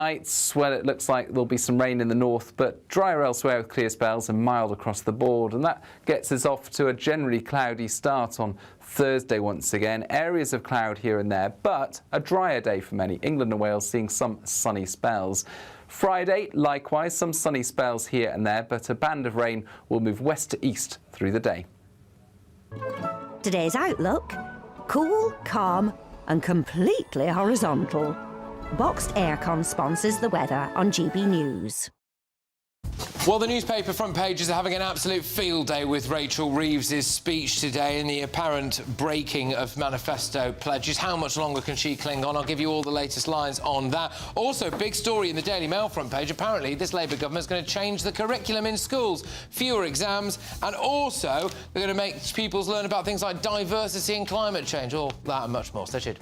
Nights, well, it looks like there'll be some rain in the north, but drier elsewhere with clear spells and mild across the board. And that gets us off to a generally cloudy start on Thursday once again. Areas of cloud here and there, but a drier day for many. England and Wales seeing some sunny spells. Friday, likewise, some sunny spells here and there, but a band of rain will move west to east through the day. Today's outlook: cool, calm and completely horizontal. Boxed Aircon sponsors the weather on GB News. Well, the newspaper front pages are having an absolute field day with Rachel Reeves' speech today and the apparent breaking of manifesto pledges. How much longer can she cling on? I'll give you all the latest lines on that. Also, big story in the Daily Mail front page. Apparently, this Labour government is going to change the curriculum in schools. Fewer exams, and also they're going to make pupils learn about things like diversity and climate change. All that and much more. Stay tuned.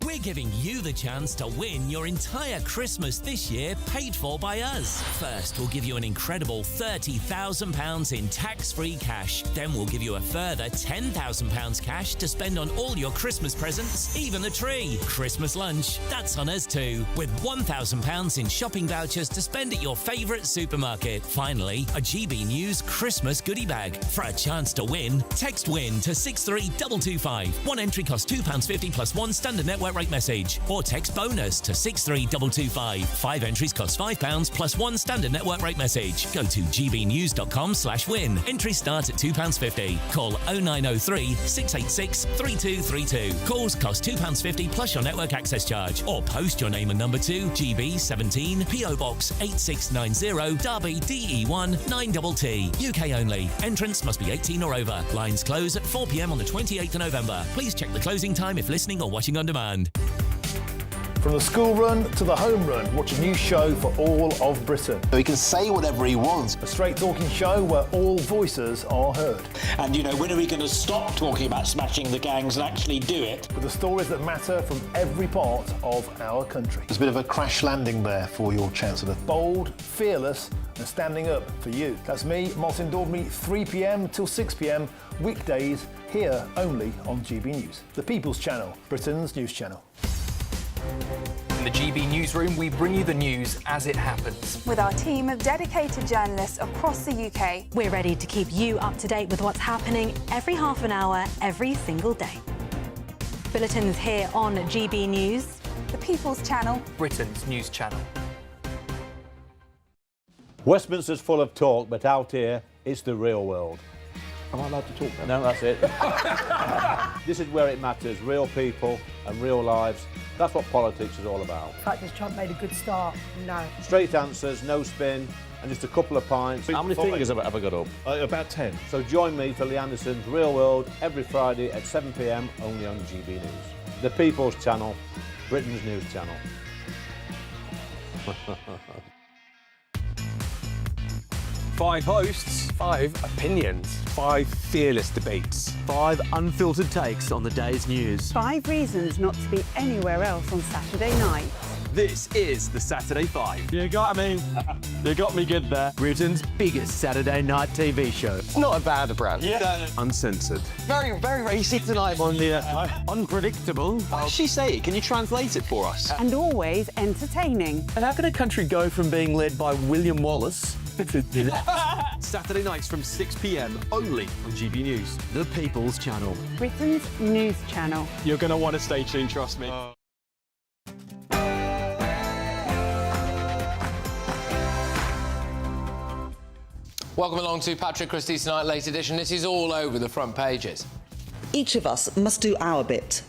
We're giving you the chance to win your entire Christmas this year paid for by us. First, we'll give you an incredible £30,000 in tax-free cash. Then we'll give you a further £10,000 cash to spend on all your Christmas presents, even the tree. Christmas lunch, that's on us too, with £1,000 in shopping vouchers to spend at your favourite supermarket. Finally, a GB News Christmas goodie bag. For a chance to win, text WIN to 63225. One entry costs £2.50 plus one standard network rate message, or text BONUS to 63225. 5 entries cost £5 plus one standard network rate message. Go to gbnews.com/win. Entries start at £2.50. Call 0903 686 3232. Calls cost £2.50 plus your network access charge, or post your name and number to GB17 PO Box 8690 Derby DE1 9TT. UK only. Entrance must be 18 or over. Lines close at 4 p.m. on the 28th of November. Please check the closing time if listening or watching on demand. From the school run to the home run, watch a new show for all of Britain. He can say whatever he wants. A straight-talking show where all voices are heard. And, you know, when are we going to stop talking about smashing the gangs and actually do it? With the stories that matter from every part of our country. There's a bit of a crash landing there for your Chancellor. Bold, fearless and standing up for you. That's me, Martin Daubney, 3 p.m. till 6 p.m, weekdays, here only on GB News. The People's Channel, Britain's news channel. In the GB Newsroom, we bring you the news as it happens. With our team of dedicated journalists across the UK. We're ready to keep you up to date with what's happening every half an hour, every single day. Bulletins here on GB News. The People's Channel, Britain's news channel. Westminster's full of talk, but out here, it's the real world. Am I allowed to talk No, now? that's it. This is where it matters, real people and real lives. That's what politics is all about. In fact, has Trump made a good start? No. Straight answers, no spin, and just a couple of pints. How many fingers have I got up? About 10. So join me for Lee Anderson's Real World every Friday at 7 p.m, only on GB News. The People's Channel, Britain's news channel. 5 hosts, 5 opinions, 5 fearless debates, 5 unfiltered takes on the day's news. 5 reasons not to be anywhere else on Saturday night. This is the Saturday 5. You got me good there. Britain's biggest Saturday night TV show. It's not a bad brand. Yeah. Uncensored. Very, very racy tonight. On the unpredictable. What does she say? Can you translate it for us? And always entertaining. And how can a country go from being led by William Wallace Saturday nights from 6 p.m. only on GB News, the People's Channel. Britain's news channel. You're going to want to stay tuned, trust me. Welcome along to Patrick Christys Tonight Late Edition. This is all over the front pages. Each of us must do our bit.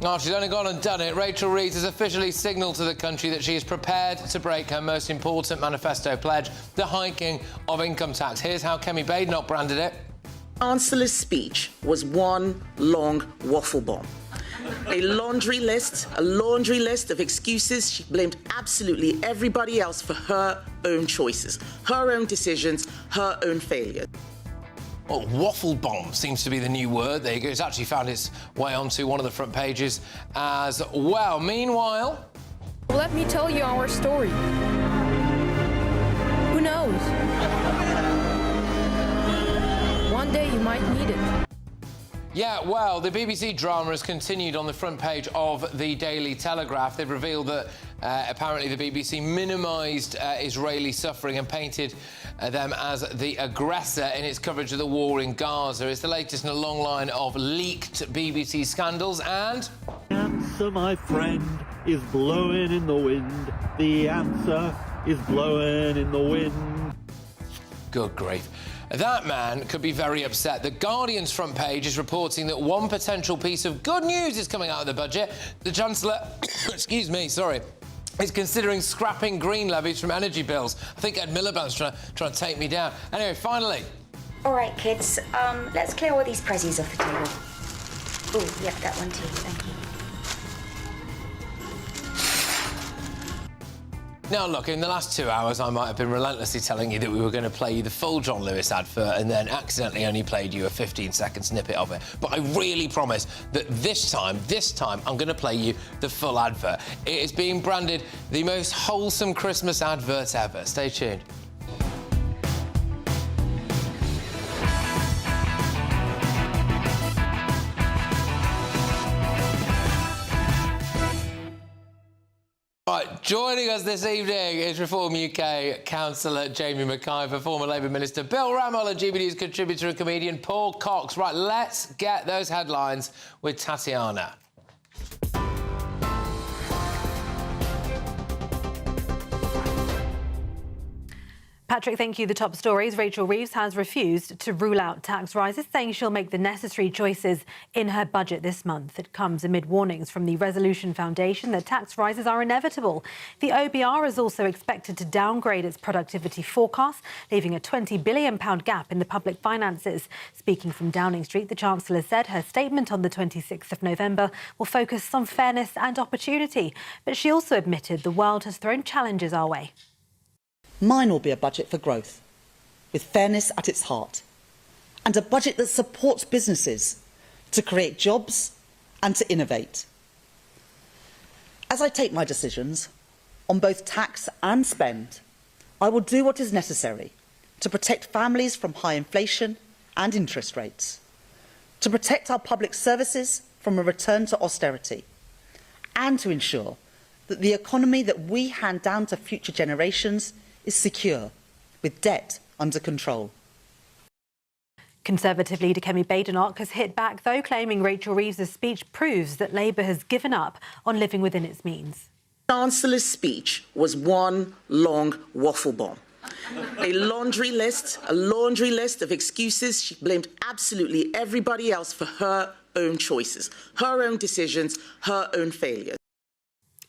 Oh, she's only gone and done it. Rachel Reeves has officially signalled to the country that she is prepared to break her most important manifesto pledge, the hiking of income tax. Here's how Kemi Badenoch branded it. Chancellor's speech was one long waffle bomb. A laundry list of excuses. She blamed absolutely everybody else for her own choices, her own decisions, her own failures. Well, waffle bomb seems to be the new word. There you go. It's actually found its way onto one of the front pages as well. Meanwhile... Let me tell you our story. Who knows? One day you might need it. Yeah, well, the BBC drama has continued on the front page of the Daily Telegraph. They've revealed that apparently the BBC minimised Israeli suffering and painted them as the aggressor in its coverage of the war in Gaza. It's the latest in a long line of leaked BBC scandals and... The answer, my friend, is blowing in the wind. The answer is blowing in the wind. Good grief. That man could be very upset. The Guardian's front page is reporting that one potential piece of good news is coming out of the budget. The Chancellor, excuse me, sorry, is considering scrapping green levies from energy bills. I think Ed Miliband's trying to take me down. Anyway, finally. All right, kids, let's clear all these prezzies off the table. Oh, yep, that one too, thank you. Now, look, in the last 2 hours, I might have been relentlessly telling you that we were going to play you the full John Lewis advert and then accidentally only played you a 15-second snippet of it. But I really promise that this time, I'm going to play you the full advert. It is being branded the most wholesome Christmas advert ever. Stay tuned. Right, joining us this evening is Reform UK councillor Jamie McIver, former Labour Minister Bill Rammell and GBNews contributor and comedian Paul Cox. Right, let's get those headlines with Tatiana. Patrick, thank you. The top stories. Rachel Reeves has refused to rule out tax rises, saying she'll make the necessary choices in her budget this month. It comes amid warnings from the Resolution Foundation that tax rises are inevitable. The OBR is also expected to downgrade its productivity forecast, leaving a £20 billion gap in the public finances. Speaking from Downing Street, the Chancellor said her statement on the 26th of November will focus on fairness and opportunity. But she also admitted the world has thrown challenges our way. Mine will be a budget for growth, with fairness at its heart, and a budget that supports businesses to create jobs and to innovate. As I take my decisions on both tax and spend, I will do what is necessary to protect families from high inflation and interest rates, to protect our public services from a return to austerity, and to ensure that the economy that we hand down to future generations is secure, with debt under control. Conservative leader Kemi Badenoch has hit back, though, claiming Rachel Reeves' speech proves that Labour has given up on living within its means. The Chancellor's speech was one long waffle bomb. A laundry list of excuses. She blamed absolutely everybody else for her own choices, her own decisions, her own failures.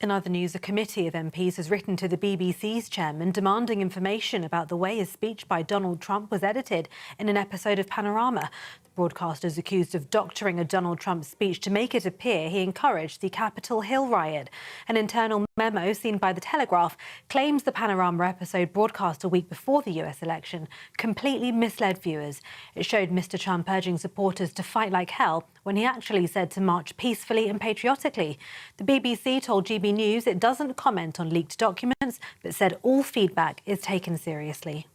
In other news, a committee of MPs has written to the BBC's chairman demanding information about the way his speech by Donald Trump was edited in an episode of Panorama. The broadcaster is accused of doctoring a Donald Trump speech to make it appear he encouraged the Capitol Hill riot. An internal memo seen by The Telegraph claims the Panorama episode, broadcast a week before the US election, completely misled viewers. It showed Mr. Trump urging supporters to fight like hell when he actually said to march peacefully and patriotically. The BBC told GBNews it doesn't comment on leaked documents, but said all feedback is taken seriously.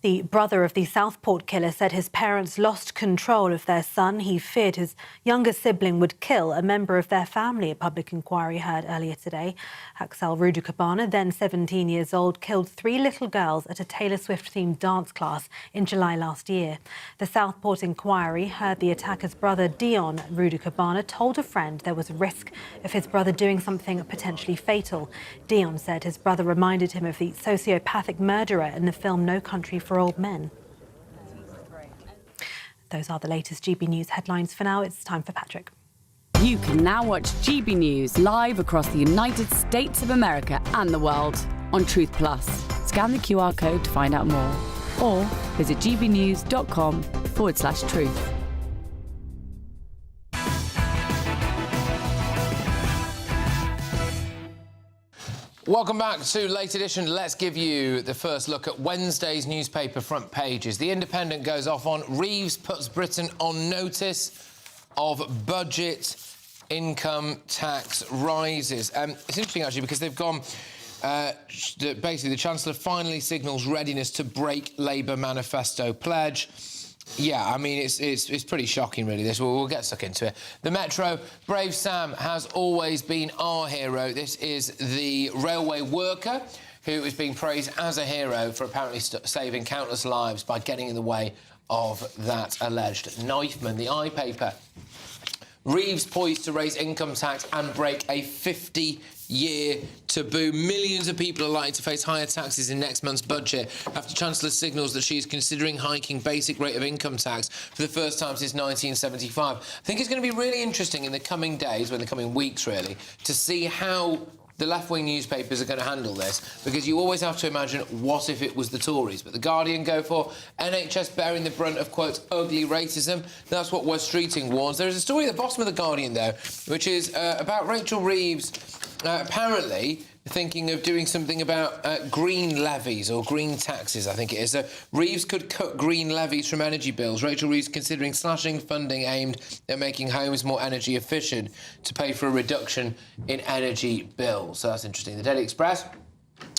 The brother of the Southport killer said his parents lost control of their son. He feared his younger sibling would kill a member of their family, a public inquiry heard earlier today. Axel Rudukabana, then 17 years old, killed 3 little girls at a Taylor Swift-themed dance class in July last year. The Southport inquiry heard the attacker's brother, Dion Rudukabana, told a friend there was a risk of his brother doing something potentially fatal. Dion said his brother reminded him of the sociopathic murderer in the film No Country for Old Men. Those are the latest GB News headlines. For now, it's time for Patrick. You can now watch GB News live across the United States of America and the world on Truth Plus. Scan the QR code to find out more, or visit gbnews.com/truth. Welcome back to Late Edition. Let's give you the first look at Wednesday's newspaper front pages. The Independent goes off on Reeves puts Britain on notice of budget income tax rises. It's interesting, actually, because they've gone... basically, the Chancellor finally signals readiness to break Labour manifesto pledge. Yeah, I mean, it's pretty shocking, really, this. We'll get stuck into it. The Metro, Brave Sam has always been our hero. This is the railway worker who is being praised as a hero for apparently saving countless lives by getting in the way of that alleged knifeman. The iPaper. Reeves poised to raise income tax and break a 50-year taboo. Millions of people are likely to face higher taxes in next month's budget after Chancellor signals that she is considering hiking basic rate of income tax for the first time since 1975. I think it's going to be really interesting in the coming days, or in the coming weeks, really, to see how the left-wing newspapers are going to handle this, because you always have to imagine, what if it was the Tories? But The Guardian go for NHS bearing the brunt of, quote, ugly racism. That's what West Streeting warns. There is a story at the bottom of The Guardian, though, which is about Rachel Reeves apparently thinking of doing something about green levies, or green taxes, I think it is. Reeves could cut green levies from energy bills. Rachel Reeves considering slashing funding aimed at making homes more energy efficient to pay for a reduction in energy bills. So that's interesting. The Daily Express.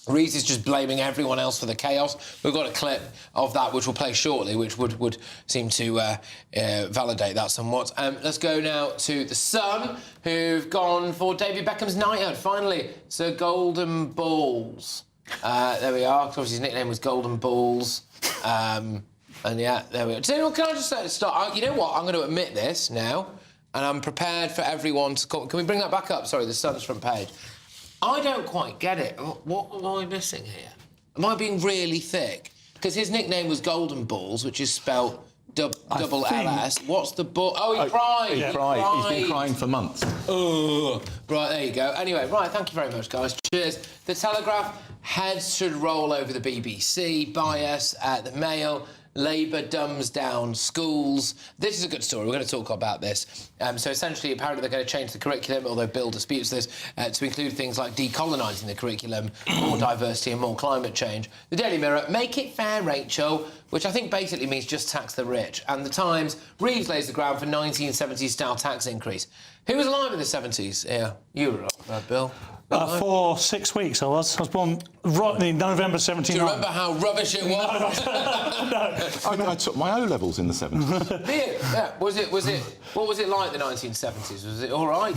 Reeves is just blaming everyone else for the chaos. We've got a clip of that which we'll play shortly, which would seem to validate that somewhat. Let's go now to The Sun, who've gone for David Beckham's knighthood, finally. Sir Golden Balls. There we are. Obviously, his nickname was Golden Balls. And, yeah, there we go. So, can I just start? You know what? I'm going to admit this now, and I'm prepared for everyone to... Can we bring that back up? Sorry, The Sun's front page. I don't quite get it. What am I missing here? Am I being really thick? Because his nickname was Golden Balls, which is spelt double LS. What's the ball? Oh, he cried. He cried. He's been crying for months. Oh, right, there you go. Anyway, right, thank you very much, guys. Cheers. The Telegraph, heads should roll over the BBC. Bias at the Mail. Labour dumbs down schools. This is a good story. We're going to talk about this. So essentially, apparently, they're going to change the curriculum, although Bill disputes this, to include things like decolonising the curriculum, more diversity and more climate change. The Daily Mirror, make it fair, Rachel, which I think basically means just tax the rich. And The Times, Reeves lays the ground for 1970s-style tax increase. Who was alive in the 70s? Yeah, you were alive, Bill. For 6 weeks I was. I was born right in November 79. Do you remember how rubbish it was? No. I took my O-levels in the 70s. Did you? Yeah. What was it like, the 1970s? Was it all right?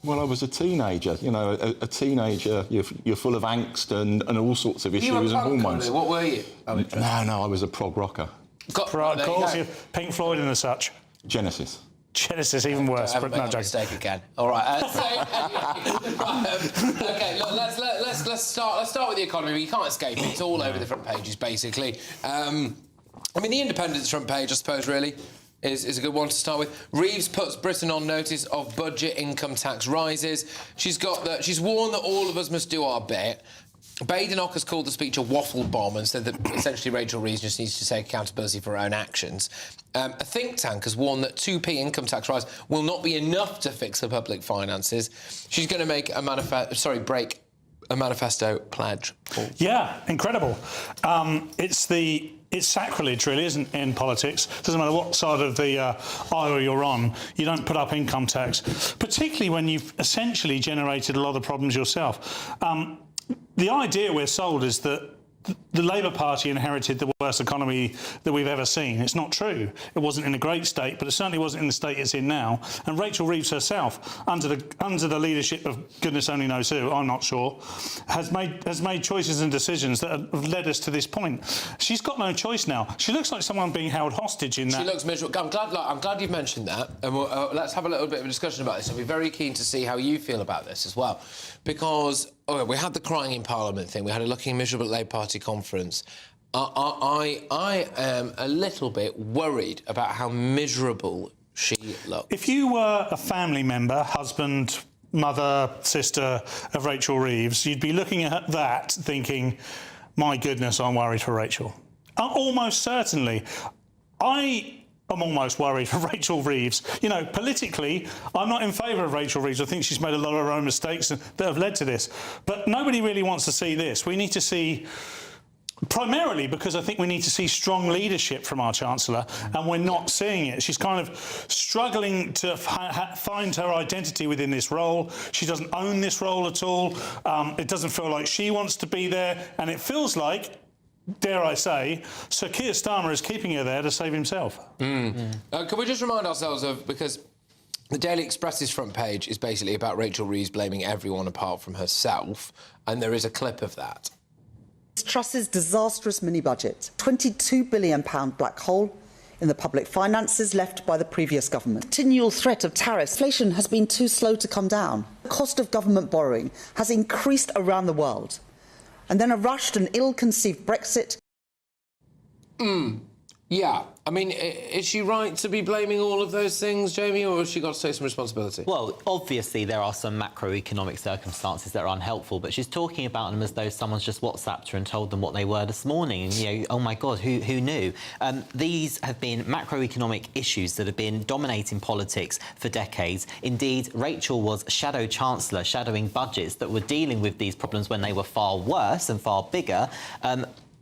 Well, I was a teenager. You know, a teenager, you're full of angst and all sorts of issues You were and hormones. What were you? No, I was a prog rocker. Of course, Pink Floyd and the such. Genesis. Genesis, even worse. But no, mistake again. All right. Okay, look, let's start with the economy. You can't escape it. It's all over the front pages, basically. I mean, the Independent's front page, I suppose, really is a good one to start with. Reeves puts Britain on notice of budget income tax rises. She's warned that all of us must do our bit. Badenoch has called the speech a waffle bomb and said that essentially Rachel Reeves just needs to take accountability for her own actions. A think tank has warned that 2p income tax rise will not be enough to fix the public finances. She's going to make break a manifesto pledge. Yeah, incredible. It's sacrilege, really, isn't it, in politics? Doesn't matter what side of the aisle you're on, you don't put up income tax, particularly when you've essentially generated a lot of problems yourself. The idea we're sold is that the Labour Party inherited the worst economy that we've ever seen. It's not true. It wasn't in a great state, but it certainly wasn't in the state it's in now. And Rachel Reeves herself, under the leadership of goodness only knows who, I'm not sure, has made choices and decisions that have led us to this point. She's got no choice now. She looks like someone being held hostage in that. She looks miserable. I'm glad you've mentioned that, and let's have a little bit of a discussion about this. I'll be very keen to see how you feel about this as well, because we had the crying in Parliament thing. We had a looking miserable Labour Party conference. I am a little bit worried about how miserable she looks. If you were a family member, husband, mother, sister of Rachel Reeves, you'd be looking at that thinking, my goodness, I'm worried for Rachel. Almost certainly. I'm almost worried for Rachel Reeves. You know, politically, I'm not in favour of Rachel Reeves. I think she's made a lot of her own mistakes that have led to this. But nobody really wants to see this. We need to see, primarily because I think we need to see strong leadership from our Chancellor, and we're not seeing it. She's kind of struggling to find her identity within this role. She doesn't own this role at all. It doesn't feel like she wants to be there, and it feels like dare I say, Sir Keir Starmer is keeping her there to save himself. Can we just remind ourselves of, because the Daily Express's front page is basically about Rachel Reeves blaming everyone apart from herself, and there is a clip of that. Truss's disastrous mini-budget, £22 billion black hole in the public finances left by the previous government. Continual threat of tariffs. Inflation has been too slow to come down. The cost of government borrowing has increased around the world. And then a rushed and ill-conceived Brexit. Yeah. I mean, is she right to be blaming all of those things, Jamie, or has she got to take some responsibility? Well, obviously there are some macroeconomic circumstances that are unhelpful, but she's talking about them as though someone's just WhatsApped her and told them what they were this morning. And, you know, oh my God, who knew? These have been macroeconomic issues that have been dominating politics for decades. Indeed, Rachel was shadow chancellor, shadowing budgets that were dealing with these problems when they were far worse and far bigger.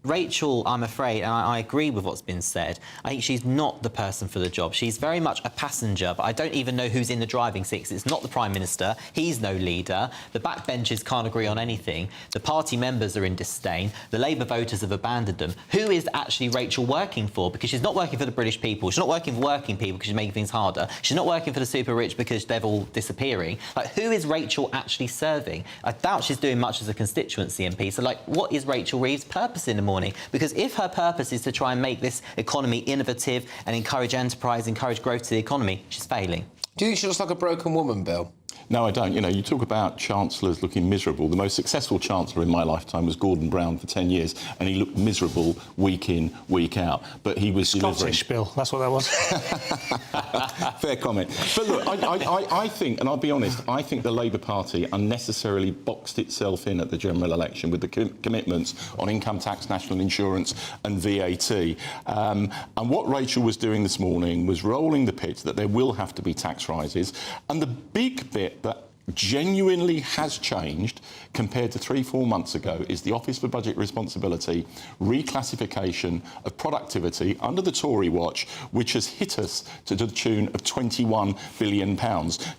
Rachel, I'm afraid, and I agree with what's been said, I think she's not the person for the job. She's very much a passenger, but I don't even know who's in the driving seat, 'cause it's not the Prime Minister, he's no leader, the backbenchers can't agree on anything, the party members are in disdain, the Labour voters have abandoned them. Who is actually Rachel working for? Because she's not working for the British people, she's not working for working people because she's making things harder, she's not working for the super rich because they're all disappearing. Like, who is Rachel actually serving? I doubt she's doing much as a constituency MP, so, like, what is Rachel Reeves' purpose in the morning? Because if her purpose is to try and make this economy innovative and encourage enterprise, encourage growth to the economy, she's failing. Do you think she looks like a broken woman, Bill? No, I don't. You know, you talk about chancellors looking miserable. The most successful chancellor in my lifetime was Gordon Brown for 10 years, and he looked miserable week in, week out. But he was Scottish, Bill. That's what that was. Fair comment. But look, I think, and I'll be honest, I think the Labour Party unnecessarily boxed itself in at the general election with the commitments on income tax, national insurance and VAT. And what Rachel was doing this morning was rolling the pitch that there will have to be tax rises. And the big bit that genuinely has changed compared to 3-4 months ago is the Office for Budget Responsibility reclassification of productivity under the Tory watch, which has hit us to the tune of £21 billion.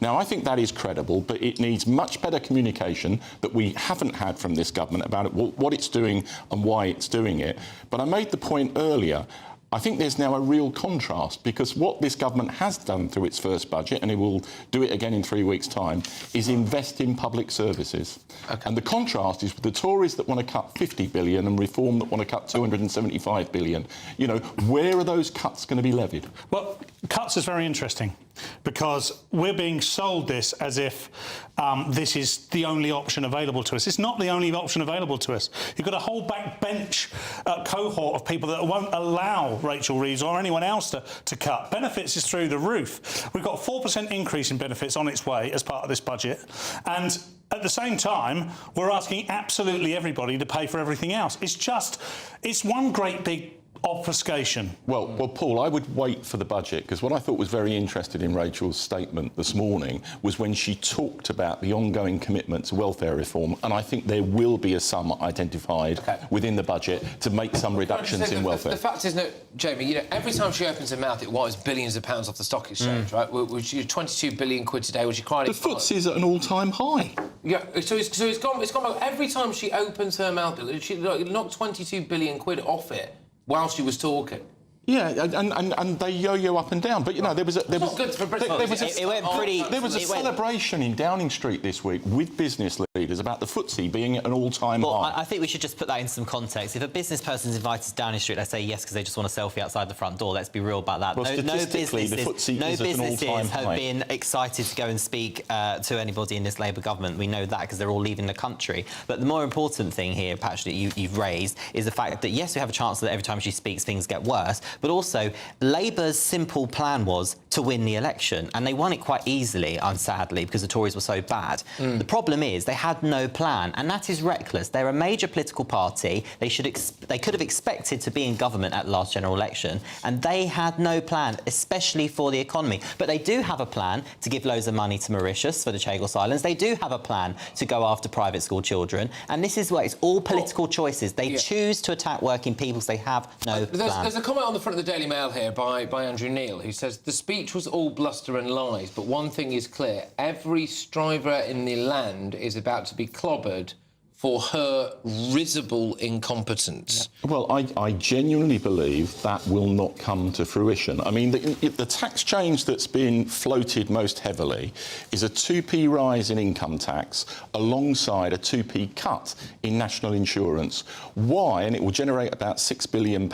Now, I think that is credible, but it needs much better communication that we haven't had from this government about it, what it's doing and why it's doing it. But I made the point earlier, I think there's now a real contrast, because what this government has done through its first budget, and it will do it again in 3 weeks' time, is invest in public services. Okay. And the contrast is with the Tories that want to cut 50 billion and Reform that want to cut 275 billion. You know, where are those cuts going to be levied? Well, cuts is very interesting, because we're being sold this as if this is the only option available to us. It's not the only option available to us. You've got a whole backbench cohort of people that won't allow Rachel Reeves or anyone else to cut. Benefits is through the roof. We've got a 4% increase in benefits on its way as part of this budget, and at the same time, we're asking absolutely everybody to pay for everything else. It's one great big obfuscation. Well, Paul, I would wait for the budget, because what I thought was very interesting in Rachel's statement this morning was when she talked about the ongoing commitment to welfare reform, and I think there will be a sum identified within the budget to make some reductions in welfare. The fact is that, Jamie, you know, every time she opens her mouth, it wires billions of pounds off the stock exchange, right? Which is 22 billion quid today, which she cried. The FTSE's at an all-time high. Yeah, so it's gone. Every time she opens her mouth, she knocked 22 billion quid off it while she was talking. Yeah, and they yo-yo up and down. But, you know, there was a celebration in Downing Street this week with business leaders about the FTSE being at an all-time high. I think we should just put that in some context. If a business person's invited to Downing Street, they say yes because they just want a selfie outside the front door. Let's be real about that. Well, statistically, the FTSE is at an all-time high. Have been excited to go and speak to anybody in this Labour government. We know that because they're all leaving the country. But the more important thing here, Patrick, that you've raised is the fact that, yes, we have a chance that every time she speaks, things get worse. But also, Labour's simple plan was to win the election, and they won it quite easily, sadly, because the Tories were so bad. The problem is they had no plan, and that is reckless. They're a major political party. They could have expected to be in government at the last general election, and they had no plan, especially for the economy. But they do have a plan to give loads of money to Mauritius for the Chagos Islands. They do have a plan to go after private school children, and this is where it's all political choices. They choose to attack working people because they have no plan. There's a comment on the front of the Daily Mail here by Andrew Neil, who says the speech was all bluster and lies, but one thing is clear: every striver in the land is about to be clobbered for her risible incompetence. Well, I genuinely believe that will not come to fruition. I mean, the tax change that's been floated most heavily is a 2p rise in income tax alongside a 2p cut in national insurance. Why? And it will generate about £6 billion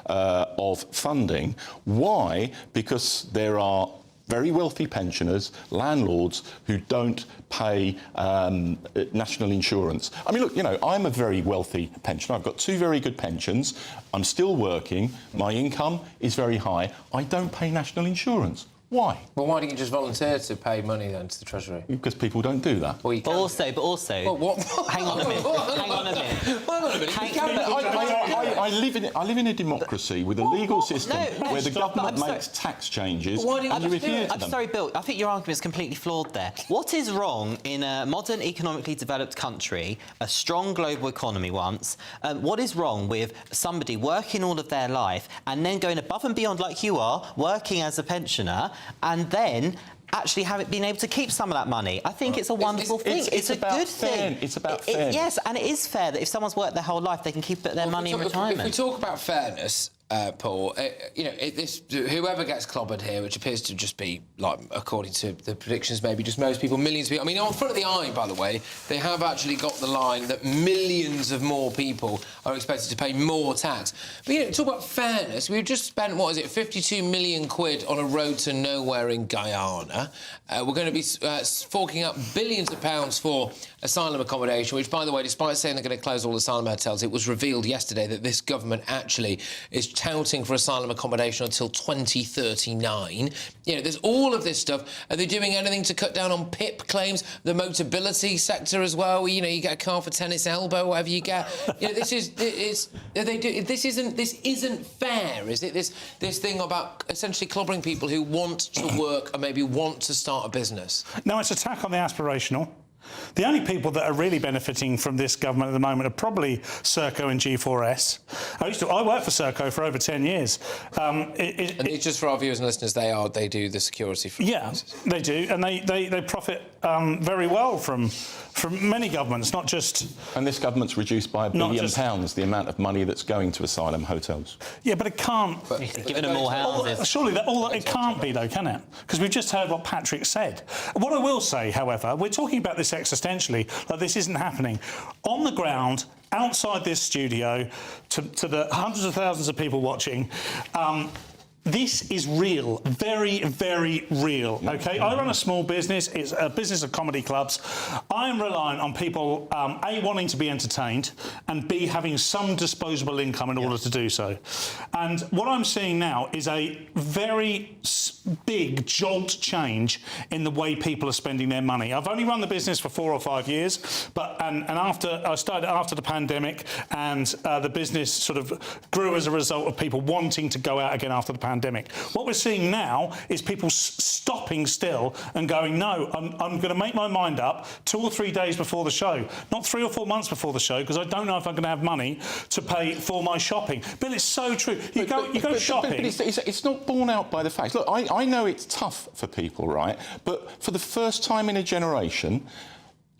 of funding. Why? Because there are very wealthy pensioners, landlords who don't pay national insurance. I mean, look, you know, I'm a very wealthy pensioner. I've got 2 very good pensions. I'm still working. My income is very high. I don't pay national insurance. Why? Well, why don't you just volunteer to pay money then to the Treasury? Because people don't do that. Well, you can. But also... Well, what? Hang on a minute. Hang on a minute. Hang on a minute. I live in a democracy with a legal system where the government makes tax changes and you adhere to them. I'm sorry, Bill, I think your argument is completely flawed there. What is wrong in a modern, economically developed country, a strong global economy once, what is wrong with somebody working all of their life and then going above and beyond like you are, working as a pensioner, and then actually been able to keep some of that money? I think it's a wonderful thing. It's a good thing. It's about fairness. Yes, and it is fair that if someone's worked their whole life, they can keep their money in retirement. If we talk about fairness, Paul, you know, whoever gets clobbered here, which appears to just be, like, according to the predictions, maybe just most people, millions of people. I mean, on front of the eye, by the way, they have actually got the line that millions of more people are expected to pay more tax. But, you know, talk about fairness. We've just spent, what is it, 52 million quid on a road to nowhere in Guyana. We're going to be forking up billions of pounds for asylum accommodation, which, by the way, despite saying they're going to close all asylum hotels, it was revealed yesterday that this government actually is touting for asylum accommodation until 2039. You know, there's all of this stuff. Are they doing anything to cut down on PIP claims? The Motability sector as well. You know, you get a car for tennis elbow, whatever you get. You know, this isn't fair, is it? This thing about essentially clobbering people who want to work and maybe want to start a business. No, it's an attack on the aspirational. The only people that are really benefiting from this government at the moment are probably Serco and G4S. I worked for Serco for over 10 years. And it's just for our viewers and listeners, they do the security for businesses. They do, and they profit very well from many governments, not just... And this government's reduced by £1 billion the amount of money that's going to asylum hotels. Yeah, but it can't... Giving them more houses. Surely it can't be, though, can it? Because we've just heard what Patrick said. What I will say, however, we're talking about this existentially, like this isn't happening. On the ground, outside this studio, to the hundreds of thousands of people watching, this is real, very, very real, OK? I run a small business. It's a business of comedy clubs. I am reliant on people, A, wanting to be entertained, and B, having some disposable income in order to do so. And what I'm seeing now is a very big jolt change in the way people are spending their money. I've only run the business for 4 or 5 years, and I started after the pandemic, and the business sort of grew as a result of people wanting to go out again after the pandemic. What we're seeing now is people stopping still and going, no, I'm going to make my mind up 2 or 3 days before the show, not 3 or 4 months before the show, because I don't know if I'm going to have money to pay for my shopping. Bill, it's so true. You go shopping... But it's not borne out by the facts. Look, I know it's tough for people, right? But for the first time in a generation,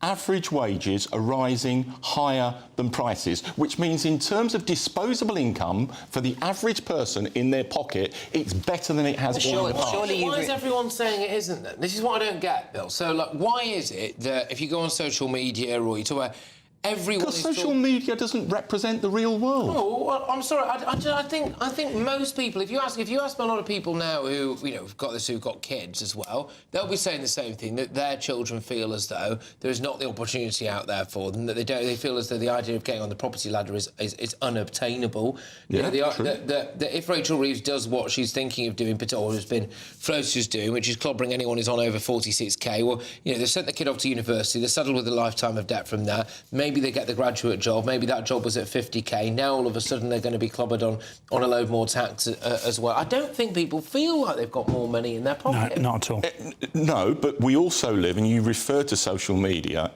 average wages are rising higher than prices, which means in terms of disposable income for the average person in their pocket, it's better than it has been in the past. Why is everyone saying it isn't then? This is what I don't get, Bill. So, like, why is it that if you go on social media or you talk about everyone... Because social media doesn't represent the real world. Oh, well, I'm sorry. I think most people, if you ask a lot of people now who, you know, who've got kids as well, they'll be saying the same thing, that their children feel as though there is not the opportunity out there for them, that they feel as though the idea of getting on the property ladder is unobtainable. Yeah, you know, that if Rachel Reeves does what she's thinking of doing, or has been floated as doing, which is clobbering anyone who's on over 46k, well, you know, they've sent the kid off to university, they're saddled with a lifetime of debt from that. Maybe they get the graduate job, maybe that job was at 50k, now all of a sudden they're going to be clobbered on a load more tax as well. I don't think people feel like they've got more money in their pocket. No, not at all. No, but we also live, and you refer to social media,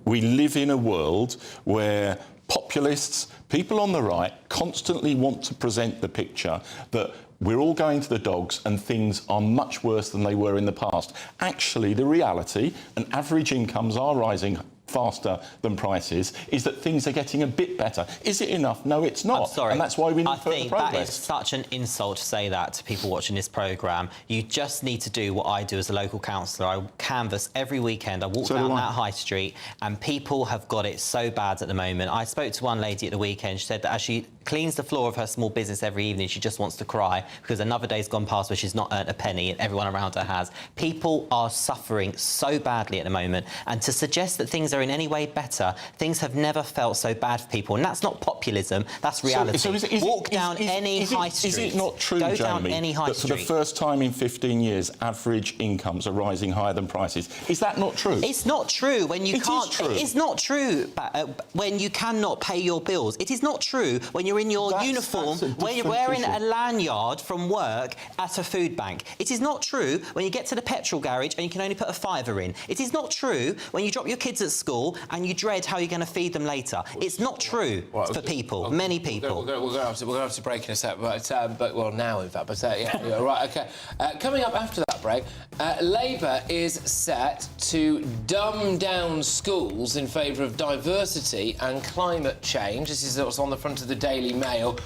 we live in a world where populists, people on the right, constantly want to present the picture that we're all going to the dogs and things are much worse than they were in the past. Actually, the reality, and average incomes are rising faster than prices is that things are getting a bit better. Is it enough? No, it's not. I'm sorry. And that's why we need further think progress. that is such an insult to say that to people watching this programme. You just need to do what I do as a local councillor. I canvass every weekend. I walk down that high street and people have got it so bad at the moment. I spoke to one lady at the weekend. She said that as she cleans the floor of her small business every evening, she just wants to cry because another day's gone past where she's not earned a penny and everyone around her has. People are suffering so badly at the moment, and to suggest that things are in any way better, things have never felt so bad for people, and that's not populism, that's reality. Walk down any high street. Is it not true, Go Jamie, down any high that for the street. first time in 15 years, average incomes are rising higher than prices? Is that not true? It's not true when you can't. Is true. It is not true when you cannot pay your bills. It is not true when you're in your uniform, when you're wearing a lanyard from work at a food bank. It is not true when you get to the petrol garage and you can only put a fiver in. It is not true when you drop your kids at school and you dread how you're going to feed them later. It's not true for people, many people. We're going to have to break in a sec, but well, now in fact. But yeah, right, OK. Coming up after that break, Labour is set to dumb down schools in favour of diversity and climate change. This is what's on the front of the Daily Mail.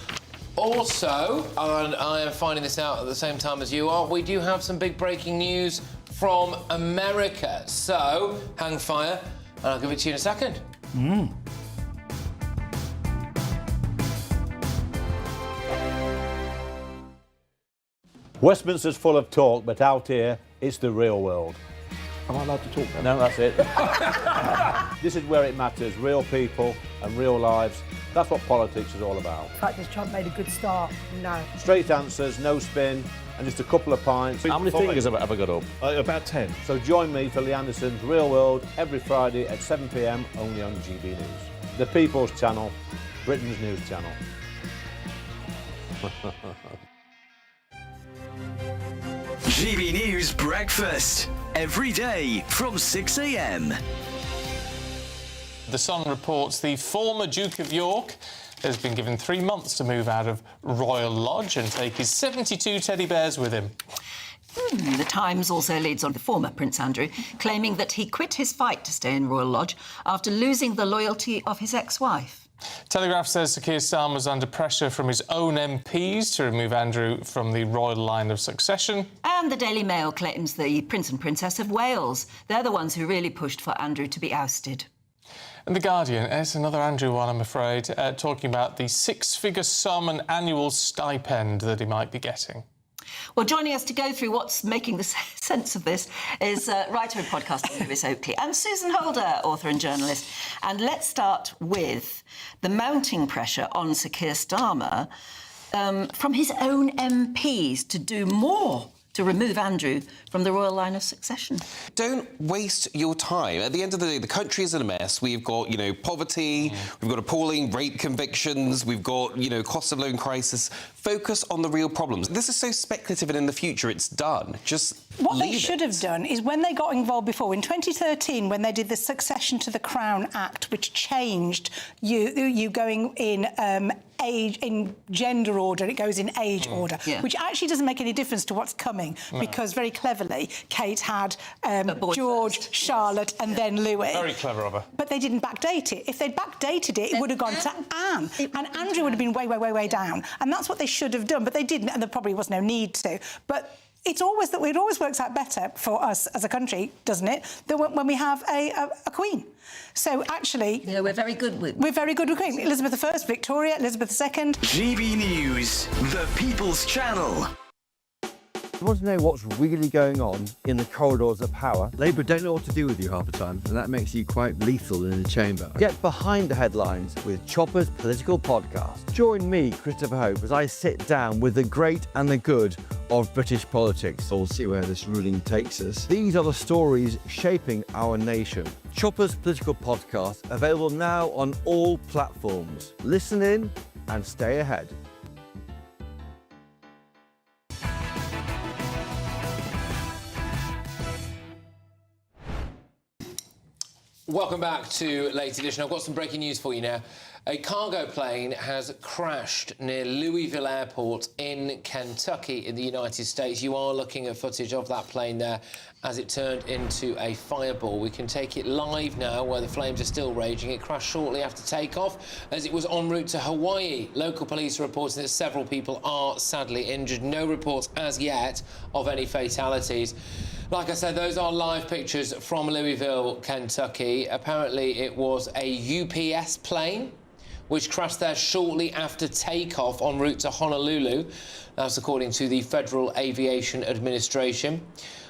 Also, and I am finding this out at the same time as you are, we do have some big breaking news from America. So, hang fire, and I'll give it to you in a second. Westminster's full of talk, but out here, it's the real world. Am I allowed to talk then? No, that's it. This is where it matters. Real people and real lives. That's what politics is all about. In fact, has Trump made a good start? No. Straight answers, no spin, and just a couple of pints. How many fingers have I got up? About 10. So join me for Lee Anderson's Real World every Friday at 7 p.m. only on GB News. The People's Channel, Britain's news channel. GB News Breakfast, every day from 6 a.m. The Sun reports the former Duke of York has been given 3 months to move out of Royal Lodge and take his 72 teddy bears with him. The Times also leads on the former Prince Andrew, claiming that he quit his fight to stay in Royal Lodge after losing the loyalty of his ex-wife. Telegraph says Sir Keir Starmer was under pressure from his own MPs to remove Andrew from the royal line of succession. And the Daily Mail claims the Prince and Princess of Wales. They're the ones who really pushed for Andrew to be ousted. And The Guardian, it's another Andrew one, I'm afraid, talking about the six-figure sum and annual stipend that he might be getting. Well, joining us to go through what's making the sense of this is writer and podcaster Lewis Oakley and Susan Holder, author and journalist. And let's start with the mounting pressure on Sir Keir Starmer from his own MPs to do more to remove Andrew from the royal line of succession. Don't waste your time. At the end of the day, the country is in a mess. We've got, poverty, we've got appalling rape convictions, we've got, cost of living crisis. Focus on the real problems. This is so speculative and in the future it's done. Just What they leave should it. have done is when they got involved before, in 2013, when they did the Succession to the Crown Act, which changed you going in age, in gender order, it goes in age order, which actually doesn't make any difference to what's coming, because very cleverly, Kate had George, Charlotte, and then Louis. Very clever of her. But they didn't backdate it. If they'd backdated it, it would have gone to Anne, and Andrew would have been way, way, way, way down. And that's what they should have done, but they didn't, and there probably was no need to. But it always works out better for us as a country, doesn't it, than when we have a queen. So actually, we're very good with. We're very good with Queen. Elizabeth I, Victoria, Elizabeth II. GB News, the People's Channel. You want to know what's really going on in the corridors of power? Labour don't know what to do with you half the time, and that makes you quite lethal in the chamber. Get behind the headlines with Chopper's Political Podcast. Join me, Christopher Hope, as I sit down with the great and the good of British politics. We'll see where this ruling takes us. These are the stories shaping our nation. Chopper's Political Podcast, available now on all platforms. Listen in and stay ahead. Welcome back to Late Edition. I've got some breaking news for you now. A cargo plane has crashed near Louisville Airport in Kentucky in the United States. You are looking at footage of that plane there as it turned into a fireball. We can take it live now where the flames are still raging. It crashed shortly after takeoff as it was en route to Hawaii. Local police are reporting that several people are sadly injured. No reports as yet of any fatalities. Like I said, those are live pictures from Louisville, Kentucky. Apparently it was a UPS plane which crashed there shortly after takeoff en route to Honolulu. That's according to the Federal Aviation Administration.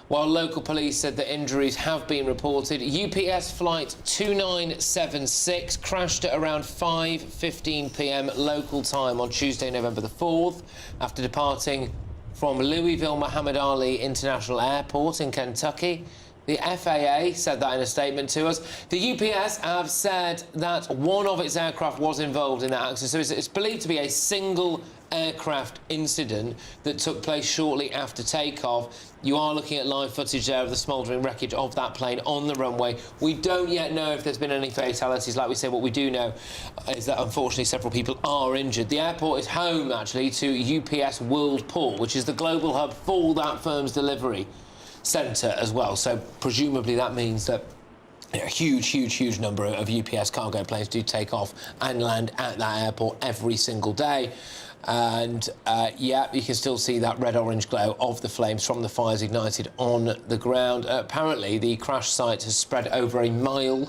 While local police said that injuries have been reported, UPS flight 2976 crashed at around 5:15 p.m. local time on Tuesday, November the 4th, after departing from Louisville Muhammad Ali International Airport in Kentucky. The FAA said that in a statement to us. The UPS have said that one of its aircraft was involved in that accident. So it's believed to be a single aircraft incident that took place shortly after takeoff. You are looking at live footage there of the smouldering wreckage of that plane on the runway. We don't yet know if there's been any fatalities. Like we said, what we do know is that unfortunately several people are injured. The airport is home, actually, to UPS World Port, which is the global hub for that firm's delivery centre as well. So presumably that means that a huge number of UPS cargo planes do take off and land at that airport every single day. And yeah, you can still see that red-orange glow of the flames from the fires ignited on the ground. Apparently the crash site has spread over a mile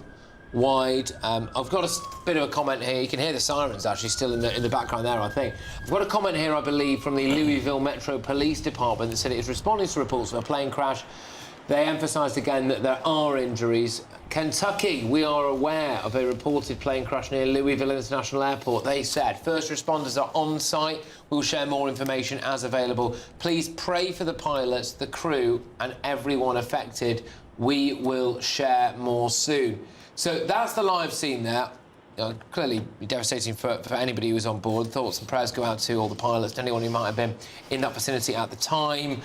wide. I've got a bit of a comment here. You can hear the sirens actually still in the background there, I think. I've got a comment here, I believe, from the Louisville Metro Police Department that said it is responding to reports of a plane crash. They emphasised again that there are injuries. Kentucky, we are aware of a reported plane crash near Louisville International Airport. They said first responders are on site. We'll share more information as available. Please pray for the pilots, the crew and everyone affected. We will share more soon. So that's the live scene there. Clearly devastating for anybody who was on board. Thoughts and prayers go out to all the pilots, to anyone who might have been in that vicinity at the time.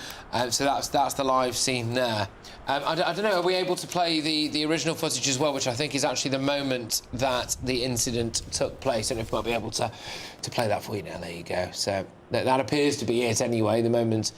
So that's the live scene there. I don't know, are we able to play the original footage as well, which I think is actually the moment that the incident took place? I don't know if we might be able to play that for you now. There you go. So that appears to be it anyway, the moment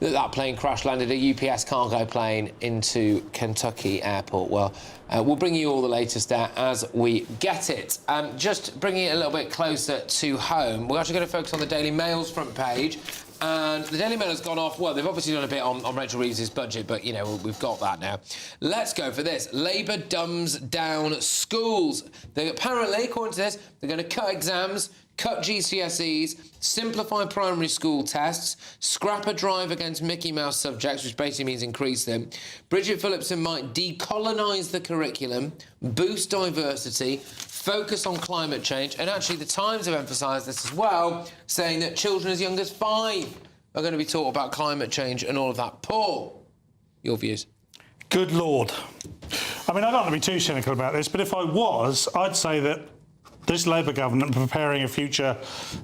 that plane crash landed a UPS cargo plane into Kentucky Airport. Well, we'll bring you all the latest there as we get it. Just bringing it a little bit closer to home, we're actually going to focus on the Daily Mail's front page. And the Daily Mail has gone off, well, they've obviously done a bit on Rachel Reeves' budget, but, you know, we've got that now. Let's go for this. Labour dumbs down schools. They apparently, according to this, they're going to cut exams, cut GCSEs, simplify primary school tests, scrap a drive against Mickey Mouse subjects, which basically means increase them. Bridget Phillipson might decolonise the curriculum, boost diversity, focus on climate change, and actually the Times have emphasised this as well, saying that children as young as 5 are going to be taught about climate change and all of that. Paul, your views? Good Lord. I mean, I don't want to be too cynical about this, but if I was, I'd say that this Labour government are preparing a future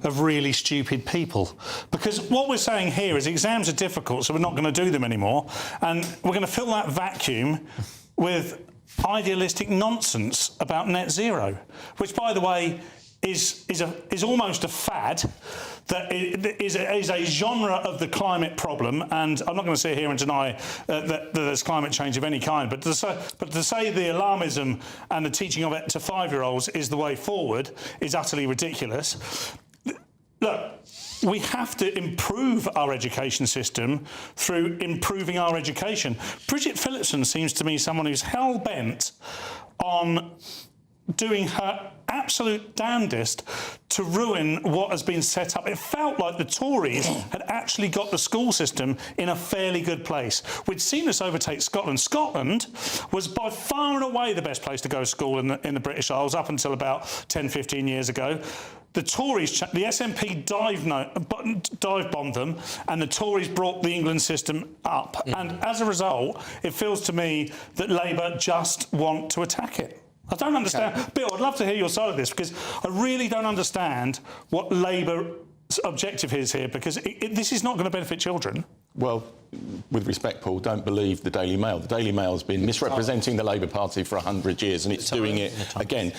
of really stupid people. Because what we're saying here is exams are difficult, so we're not going to do them anymore, and we're going to fill that vacuum with idealistic nonsense about net zero, which, by the way, is almost a fad that is a genre of the climate problem. And I'm not going to sit here and deny that there's climate change of any kind, but to say the alarmism and the teaching of it to 5-year-olds is the way forward is utterly ridiculous. Look, we have to improve our education system through improving our education. Bridget Phillipson seems to me someone who's hell-bent on doing her absolute damnedest to ruin what has been set up. It felt like the Tories had actually got the school system in a fairly good place. We'd seen this overtake Scotland. Scotland was by far and away the best place to go to school in the British Isles up until about 10, 15 years ago. The Tories, the SNP dive bombed them, and the Tories brought the England system up. And as a result, it feels to me that Labour just want to attack it. I don't understand. Okay. Bill, I'd love to hear your side of this, because I really don't understand what Labour's objective is here, because this is not going to benefit children. Well, with respect, Paul, don't believe the Daily Mail. The Daily Mail has been misrepresenting the Labour Party for 100 years, and it's doing it again.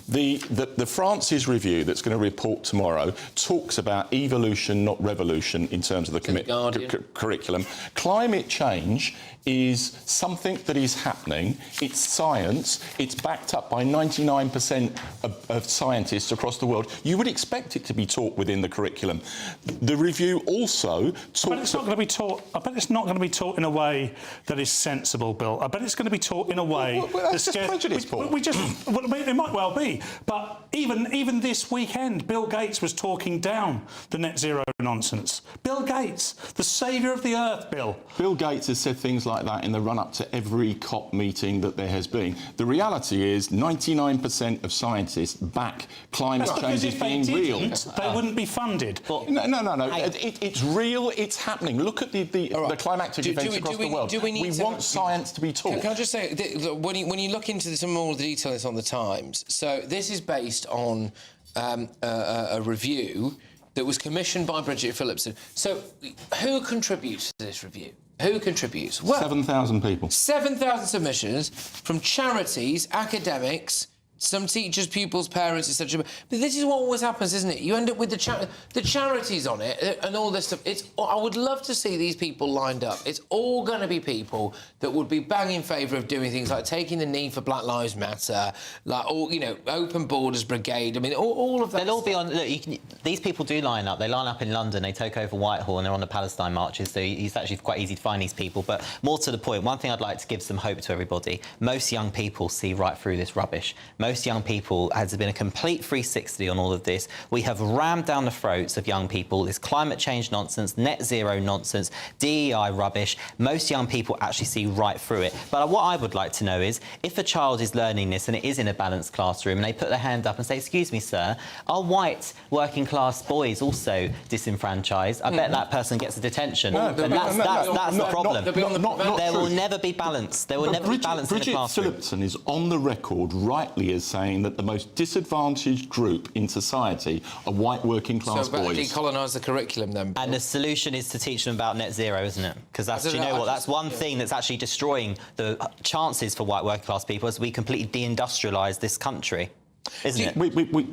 The France's review that's going to report tomorrow talks about evolution, not revolution, in terms of the curriculum. Climate change is something that is happening. It's science. It's backed up by 99% of scientists across the world. You would expect it to be taught within the curriculum. The review also talks... But it's not going to be taught... I bet it's not going to be taught in a way that is sensible, Bill. I bet it's going to be taught in a way... Well, that's just prejudice, Paul. It might well be. But even this weekend, Bill Gates was talking down the net zero nonsense. Bill Gates, the saviour of the earth, Bill. Bill Gates has said things like that in the run-up to every COP meeting that there has been. The reality is 99% of scientists back climate change as being real. They wouldn't be funded. No. It's real. It's happening. Look at the climactic events across the world. We want science to be taught. Can I just say, when you look into some more of the details on the Times, so this is based on a review that was commissioned by Bridget Phillipson. So who contributes to this review? Who contributes? Well, 7,000 people. 7,000 submissions from charities, academics, some teachers, pupils, parents, etc. But this is what always happens, isn't it? You end up with the charities on it and all this stuff. I would love to see these people lined up. It's all going to be people that would be bang in favour of doing things like taking the knee for Black Lives Matter, like Open Borders Brigade. I mean, all of that. They'll all be on. Look, these people do line up. They line up in London. They take over Whitehall, and they're on the Palestine marches. So it's actually quite easy to find these people. But more to the point, one thing I'd like to give some hope to everybody. Most young people see right through this rubbish. Most young people, has been a complete 360 on all of this. We have rammed down the throats of young people this climate change nonsense, net zero nonsense, DEI rubbish. Most young people actually see right through it. But what I would like to know is, if a child is learning this and it is in a balanced classroom and they put their hand up and say, excuse me, sir, are white working class boys also disenfranchised? I bet that person gets a detention. That's the problem. There will never be balance. There will never be balance in the classroom. Bridget Phillipson is on the record rightly as saying that the most disadvantaged group in society are white working class boys. So decolonise the curriculum then. And the solution is to teach them about net zero, isn't it? Because that's one thing that's actually destroying the chances for white working class people as we completely deindustrialise this country. Isn't it?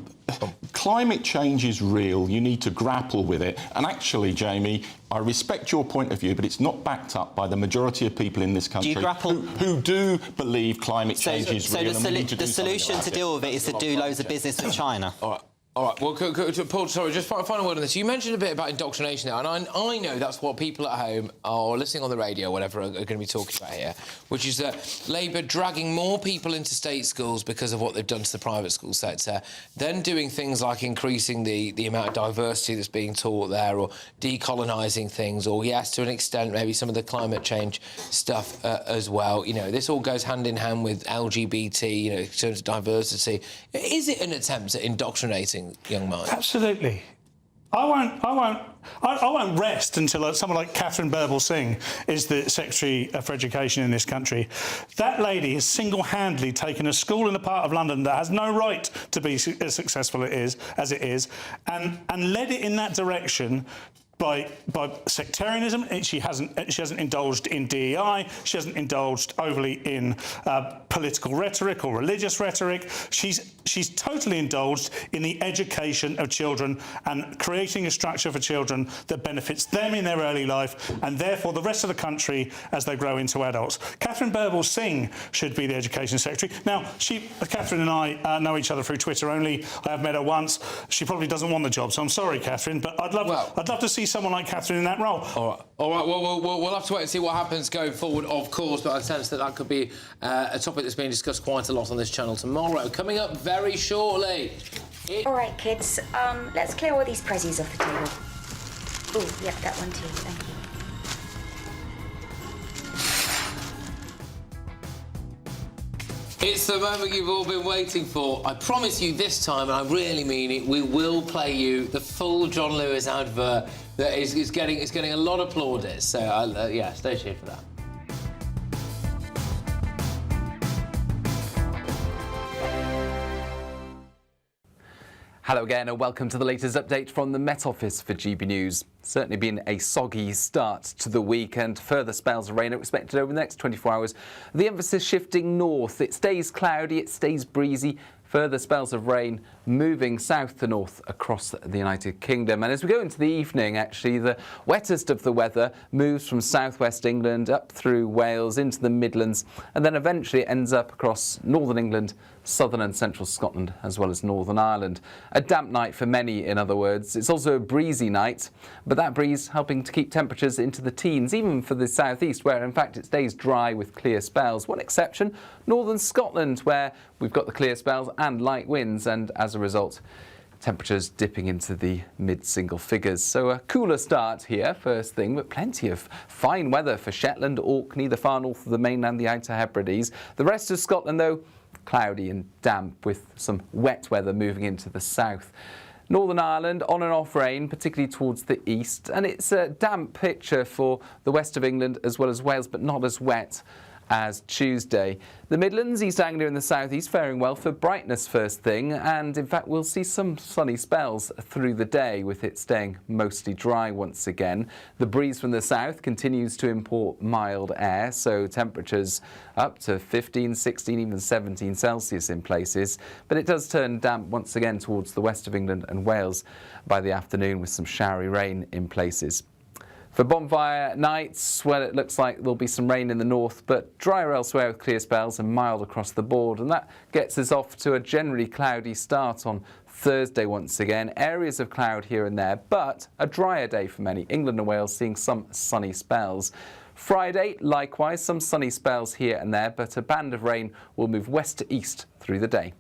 Climate change is real. You need to grapple with it. And actually, Jamie, I respect your point of view, but it's not backed up by the majority of people in this country who do believe climate change is real. So the solution to deal with it is to do loads of business with China. All right, well, Paul, sorry, just final word on this. You mentioned a bit about indoctrination there, and I know that's what people at home or listening on the radio or whatever are going to be talking about here, which is that Labour dragging more people into state schools because of what they've done to the private school sector, then doing things like increasing the amount of diversity that's being taught there, or decolonising things, or, yes, to an extent, maybe some of the climate change stuff as well. You know, this all goes hand in hand with LGBT, you know, in terms of diversity. Is it an attempt at indoctrinating young minds? Absolutely. I won't rest until someone like Catherine Birbalsingh is the Secretary for Education in this country. That lady has single-handedly taken a school in a part of London that has no right to be as successful as it is, and led it in that direction by sectarianism. She hasn't indulged in DEI. She hasn't indulged overly in political rhetoric or religious rhetoric. She's totally indulged in the education of children and creating a structure for children that benefits them in their early life and therefore the rest of the country as they grow into adults. Catherine Birbalsingh should be the Education Secretary. Now, Catherine and I know each other through Twitter only. I have met her once. She probably doesn't want the job, so I'm sorry, Catherine, but I'd love to see someone like Catherine in that role. All right. Well, we'll have to wait and see what happens going forward, of course, but I sense that could be a topic that's being discussed quite a lot on this channel tomorrow. Coming up very shortly. All right, kids, let's clear all these prezzies off the table. Oh, yep, that one too, thank you. It's the moment you've all been waiting for. I promise you this time, and I really mean it, we will play you the full John Lewis advert that is getting a lot of plaudits. So, yeah, stay tuned for that. Hello again and welcome to the latest update from the Met Office for GB News. Certainly been a soggy start to the week and further spells of rain are expected over the next 24 hours. The emphasis shifting north. It stays cloudy, it stays breezy. Further spells of rain moving south to north across the United Kingdom. And as we go into the evening, actually, the wettest of the weather moves from southwest England up through Wales into the Midlands and then eventually ends up across northern England, southern and central Scotland, as well as Northern Ireland. A damp night for many, in other words. It's also a breezy night, but that breeze helping to keep temperatures into the teens, even for the southeast, where in fact it stays dry with clear spells. One exception, northern Scotland, where we've got the clear spells and light winds, and as a result, temperatures dipping into the mid-single figures. So a cooler start here, first thing, but plenty of fine weather for Shetland, Orkney, the far north of the mainland, the Outer Hebrides. The rest of Scotland, though, cloudy and damp with some wet weather moving into the south. Northern Ireland, on and off rain, particularly towards the east, and it's a damp picture for the west of England as well as Wales, but not as wet as Tuesday. The Midlands, East Anglia and the southeast faring well for brightness first thing, and in fact we'll see some sunny spells through the day with it staying mostly dry once again. The breeze from the south continues to import mild air, so temperatures up to 15, 16, even 17 Celsius in places, but it does turn damp once again towards the west of England and Wales by the afternoon with some showery rain in places. For bonfire nights, well, it looks like there'll be some rain in the north, but drier elsewhere with clear spells and mild across the board. And that gets us off to a generally cloudy start on Thursday once again. Areas of cloud here and there, but a drier day for many. England and Wales seeing some sunny spells. Friday, likewise, some sunny spells here and there, but a band of rain will move west to east through the day.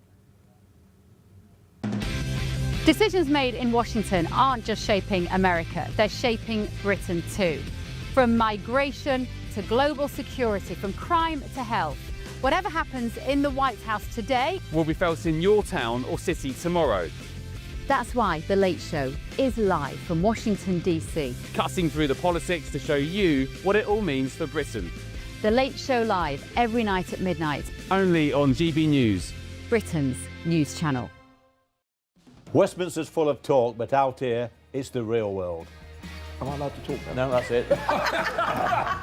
Decisions made in Washington aren't just shaping America, they're shaping Britain too. From migration to global security, from crime to health. Whatever happens in the White House today will be felt in your town or city tomorrow. That's why The Late Show is live from Washington, D.C. Cutting through the politics to show you what it all means for Britain. The Late Show live every night at midnight. Only on GB News, Britain's news channel. Westminster's full of talk, but out here, it's the real world. Am I allowed to talk then? No, that's it.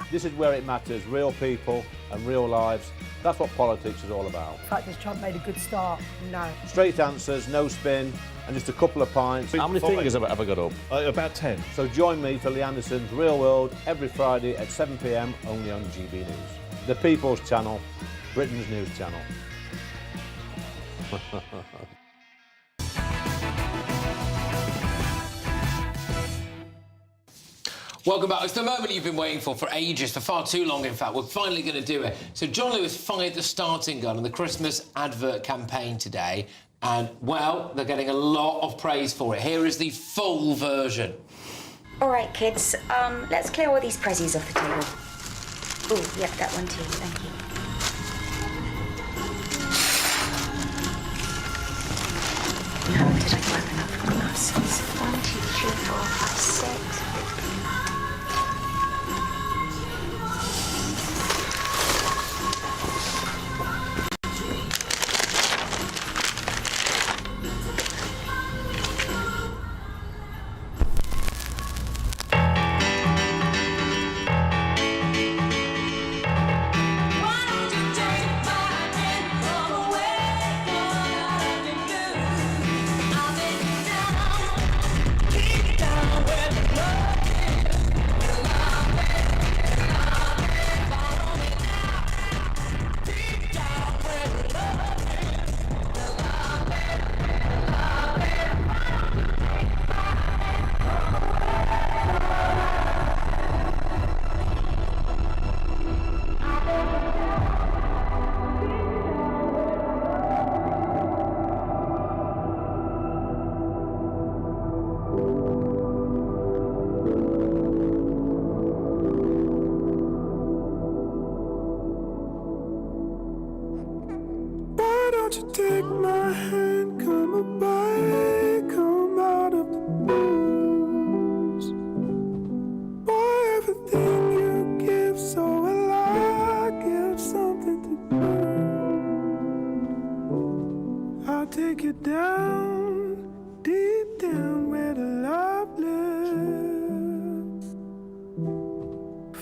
This is where it matters, real people and real lives. That's what politics is all about. The fact that Trump made a good start, no. Straight answers, no spin, and just a couple of pints. How many fingers have I got up? About 10. So join me for Lee Anderson's Real World every Friday at 7 p.m. only on GB News. The People's Channel, Britain's news channel. Welcome back. It's the moment you've been waiting for ages, for far too long, in fact. We're finally going to do it. So John Lewis fired the starting gun on the Christmas advert campaign today, and, well, they're getting a lot of praise for it. Here is the full version. All right, kids, let's clear all these prezzies off the table. Oh, yep, that one too, thank you. No, did I grab enough gloves? It's 1, 2, 3, 4, 5, 6. Won't you take my hand, come abide, come out of the blues. Boy, everything you give, so will I give something to do. I'll take you down deep down where the love lives.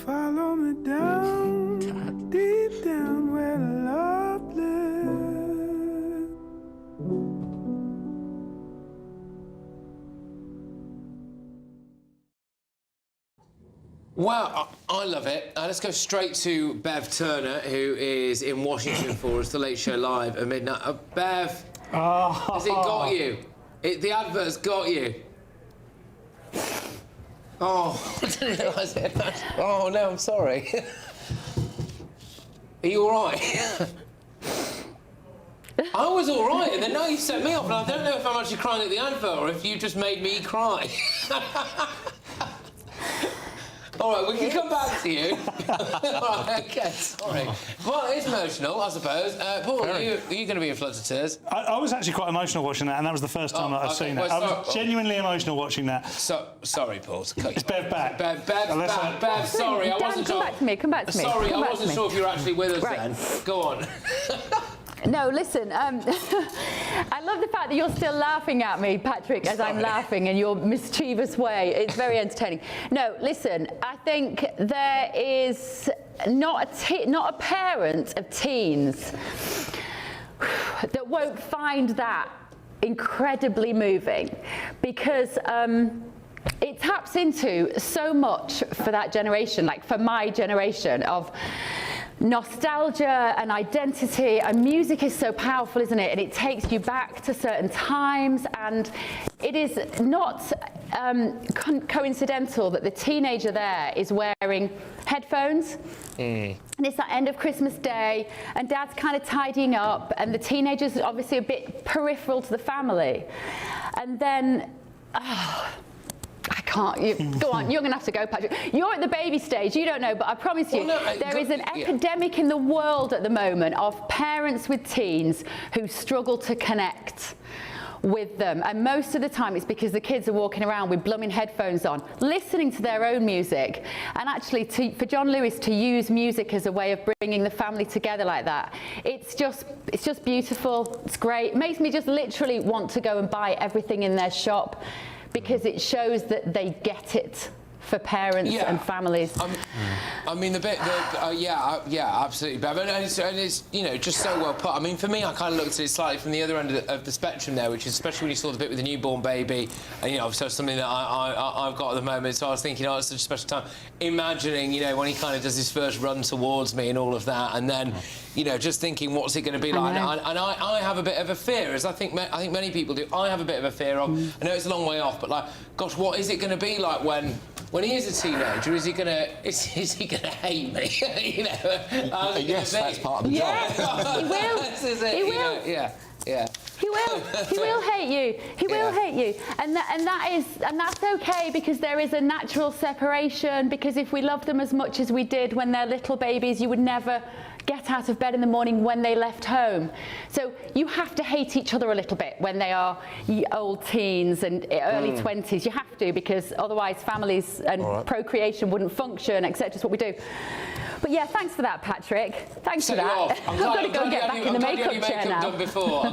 Follow me down, deep down where the love lives. Wow, I love it. Let's go straight to Bev Turner, who is in Washington for us, The Late Show Live at midnight. Bev, has it got you? The advert's got you. Oh, I didn't realise it. Oh, no, I'm sorry. Are you all right? I was all right, and then now you've set me off, and I don't know if I'm actually crying at the advert or if you just made me cry. All right, we can come back to you. All right, OK, sorry. Well, it's emotional, I suppose. Paul, are you going to be in floods of tears? I was actually quite emotional watching that, and that was the first time that I've seen it. I was genuinely emotional watching that. Sorry, Paul. It's Bev back. Bev, sorry, I wasn't sure. Come back to me. Sorry, I wasn't sure if you were actually with us then. Go on. No, listen, I love the fact that you're still laughing at me, Patrick, as I'm laughing in your mischievous way. It's very entertaining. No, listen, I think there is not a parent of teens that won't find that incredibly moving, because it taps into so much for that generation, like for my generation, of nostalgia and identity, and music is so powerful, isn't it? And it takes you back to certain times, and it is not coincidental that the teenager there is wearing headphones. And it's that end of Christmas Day, and Dad's kind of tidying up, and the teenager's obviously a bit peripheral to the family. And then, I can't. Go on, you're going to have to go, Patrick. You're at the baby stage, you don't know, but I promise you, there is an epidemic in the world at the moment of parents with teens who struggle to connect with them. And most of the time it's because the kids are walking around with blooming headphones on, listening to their own music. And actually, for John Lewis to use music as a way of bringing the family together like that, it's just beautiful. It's great. It makes me just literally want to go and buy everything in their shop, because it shows that they get it for parents and families. I mean, absolutely, Bev. And it's, you know, just so well put. I mean, for me, I kind of looked at it slightly from the other end of the spectrum there, which is especially when you saw the bit with the newborn baby, and, you know, so something that I've got at the moment. So I was thinking, it's such a special time. Imagining, you know, when he kind of does his first run towards me and all of that, and then, you know, just thinking, what's it going to be like? And I have a bit of a fear, as I think many people do. I have a bit of a fear of. I know it's a long way off, but, like, gosh, what is it going to be like when he is a teenager? Is he gonna hate me? You know, yes, that's part of the job. He will. He will. Yeah. He will. He will hate you. He will hate you, and that's okay, because there is a natural separation. Because if we love them as much as we did when they're little babies, you would never get out of bed in the morning when they left home. So you have to hate each other a little bit when they are old teens and early 20s. You have to, because otherwise families and procreation wouldn't function, etc. That's what we do. But yeah, thanks for that, Patrick. Thanks for that. I've got to go and get back in the makeup chair now. I'm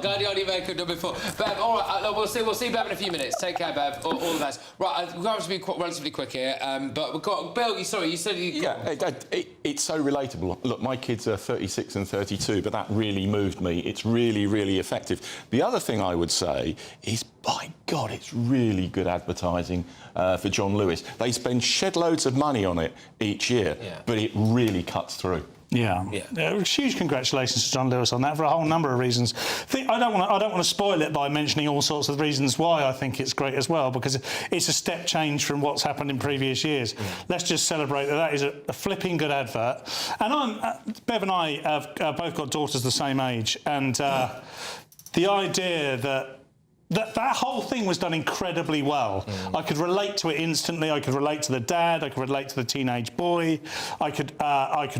glad you had your makeup done before. Bev, all right, we'll see Bev in a few minutes. Take care, Bev. All the best. Right, we've got to be relatively quick here, but we've got... Bill, sorry, you said... It's so relatable. Look, my kids are 36 and 32, but that really moved me. It's really, really effective. The other thing I would say is, by God, it's really good advertising for John Lewis. They spend shed loads of money on it each year, but it really cuts through. Huge congratulations to John Lewis on that, for a whole number of reasons. I don't want to spoil it by mentioning all sorts of reasons why I think it's great as well, because it's a step change from what's happened in previous years. Let's just celebrate that is a flipping good advert. And Bev and I have both got daughters the same age, and the idea that whole thing was done incredibly well. I could relate to it instantly. I could relate to the dad. I could relate to the teenage boy. I could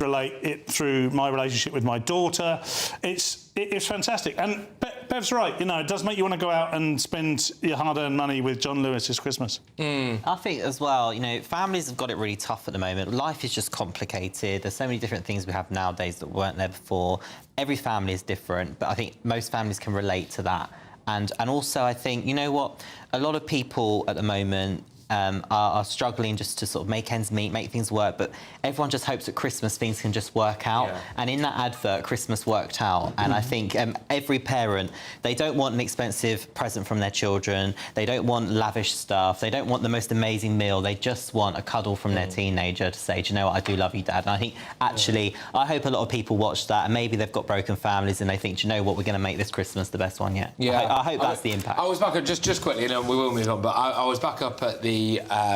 relate it through my relationship with my daughter. It's fantastic. And Bev's right. You know, it does make you want to go out and spend your hard-earned money with John Lewis this Christmas. I think as well, you know, families have got it really tough at the moment. Life is just complicated. There's so many different things we have nowadays that weren't there before. Every family is different, but I think most families can relate to that. And also, I think, you know what, a lot of people at the moment are struggling just to sort of make ends meet, make things work, but everyone just hopes at Christmas things can just work out. Yeah. And in that advert, Christmas worked out. And I think every parent, they don't want an expensive present from their children, they don't want lavish stuff, they don't want the most amazing meal, they just want a cuddle from their teenager to say, do you know what, I do love you, Dad. And I think, actually, I hope a lot of people watch that, and maybe they've got broken families and they think, do you know what, we're going to make this Christmas the best one yet. Yeah. I hope that's the impact. I was back up, just quickly, and we will move on, but I was back up at the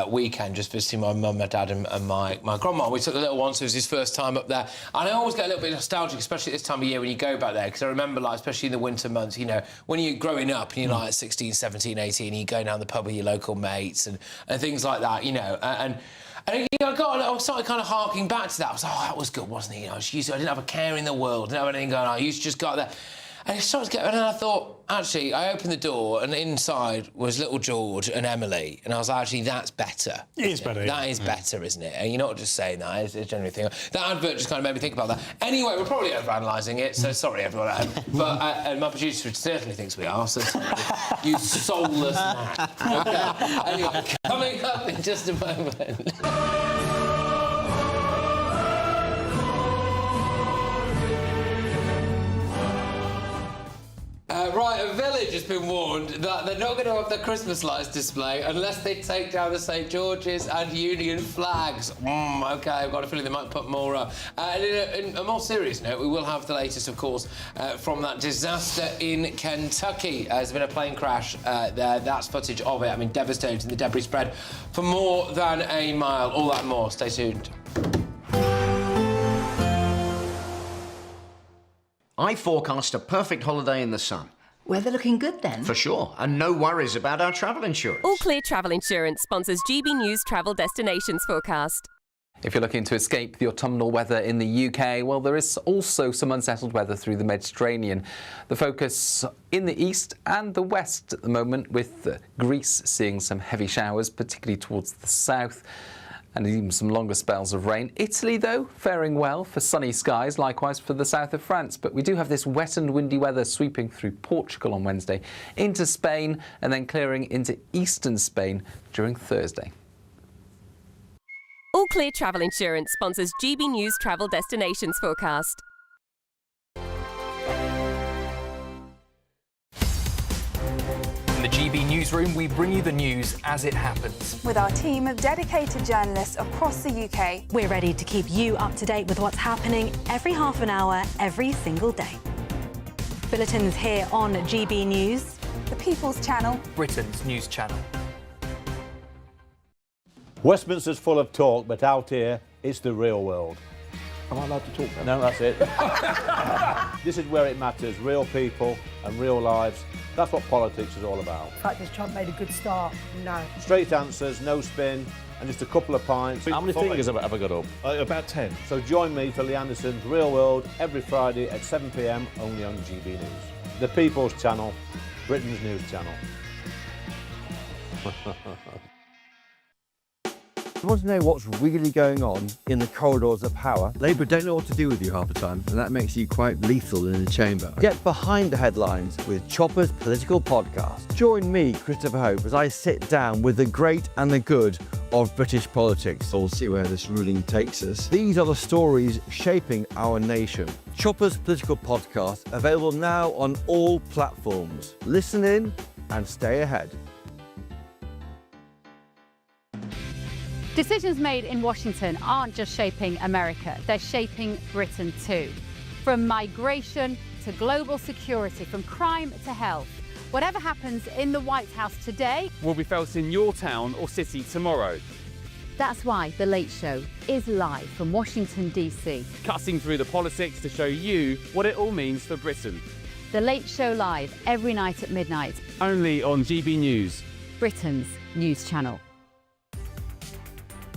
weekend just visiting my mum, my dad and my grandma. We took the little one, so it was his first time up there. And I always get a little bit nostalgic, especially at this time of year when you go back there, because I remember, like, especially in the winter months, you know, when you're growing up and you're like 16, 17, 18, and you go down the pub with your local mates and things like that, you know, and you know, I started kind of harking back to that. I was like, oh, that was good, wasn't it? You know, I didn't have a care in the world, didn't have anything going on. I used to just go there. And it started to get... And then I thought, actually, I opened the door and inside was little George and Emily. And I was like, actually, that's better. It is better. That is better, isn't it? And you're not just saying that, it's a genuine thing. That advert just kind of made me think about that. Anyway, we're probably overanalyzing it, so sorry, everyone at home. But and my producer certainly thinks we are, so you soulless man. Okay. Anyway, coming up in just a moment. Right, a village has been warned that they're not going to have their Christmas lights display unless they take down the St George's and Union flags. OK, I've got a feeling they might put more up. And in a more serious note, we will have the latest, of course, from that disaster in Kentucky. There's been a plane crash there. That's footage of it. I mean, devastating. The debris spread for more than a mile. All that and more. Stay tuned. I forecast a perfect holiday in the sun. Weather looking good then? For sure, and no worries about our travel insurance. All Clear Travel Insurance sponsors GB News Travel Destinations Forecast. If you're looking to escape the autumnal weather in the UK, well, there is also some unsettled weather through the Mediterranean. The focus in the east and the west at the moment, with Greece seeing some heavy showers, particularly towards the south, and even some longer spells of rain. Italy, though, faring well for sunny skies, likewise for the south of France. But we do have this wet and windy weather sweeping through Portugal on Wednesday, into Spain, and then clearing into eastern Spain during Thursday. All Clear Travel Insurance sponsors GB News Travel Destinations Forecast. In the GB newsroom, we bring you the news as it happens. With our team of dedicated journalists across the UK. We're ready to keep you up to date with what's happening every half an hour, every single day. Bulletins here on GB News. The People's Channel. Britain's news channel. Westminster's full of talk, but out here, it's the real world. Am I allowed to talk now? No, that's it. This is where it matters, real people and real lives. That's what politics is all about. The fact has Trump made a good start? No. Straight answers, no spin, and just a couple of pints. How many fingers have I got up? About 10. So join me for Lee Anderson's Real World every Friday at 7 p.m. only on GB News. The People's Channel, Britain's news channel. You want to know what's really going on in the corridors of power? Labour don't know what to do with you half the time, and that makes you quite lethal in the chamber. Get behind the headlines with Chopper's political podcast. Join me, Christopher Hope, as I sit down with the great and the good of British politics. We'll see where this ruling takes us. These are the stories shaping our nation. Chopper's political podcast, available now on all platforms. Listen in and stay ahead. Decisions made in Washington aren't just shaping America, they're shaping Britain too. From migration to global security, from crime to health. Whatever happens in the White House today will be felt in your town or city tomorrow. That's why The Late Show is live from Washington, DC. Cutting through the politics to show you what it all means for Britain. The Late Show live every night at midnight. Only on GB News. Britain's news channel.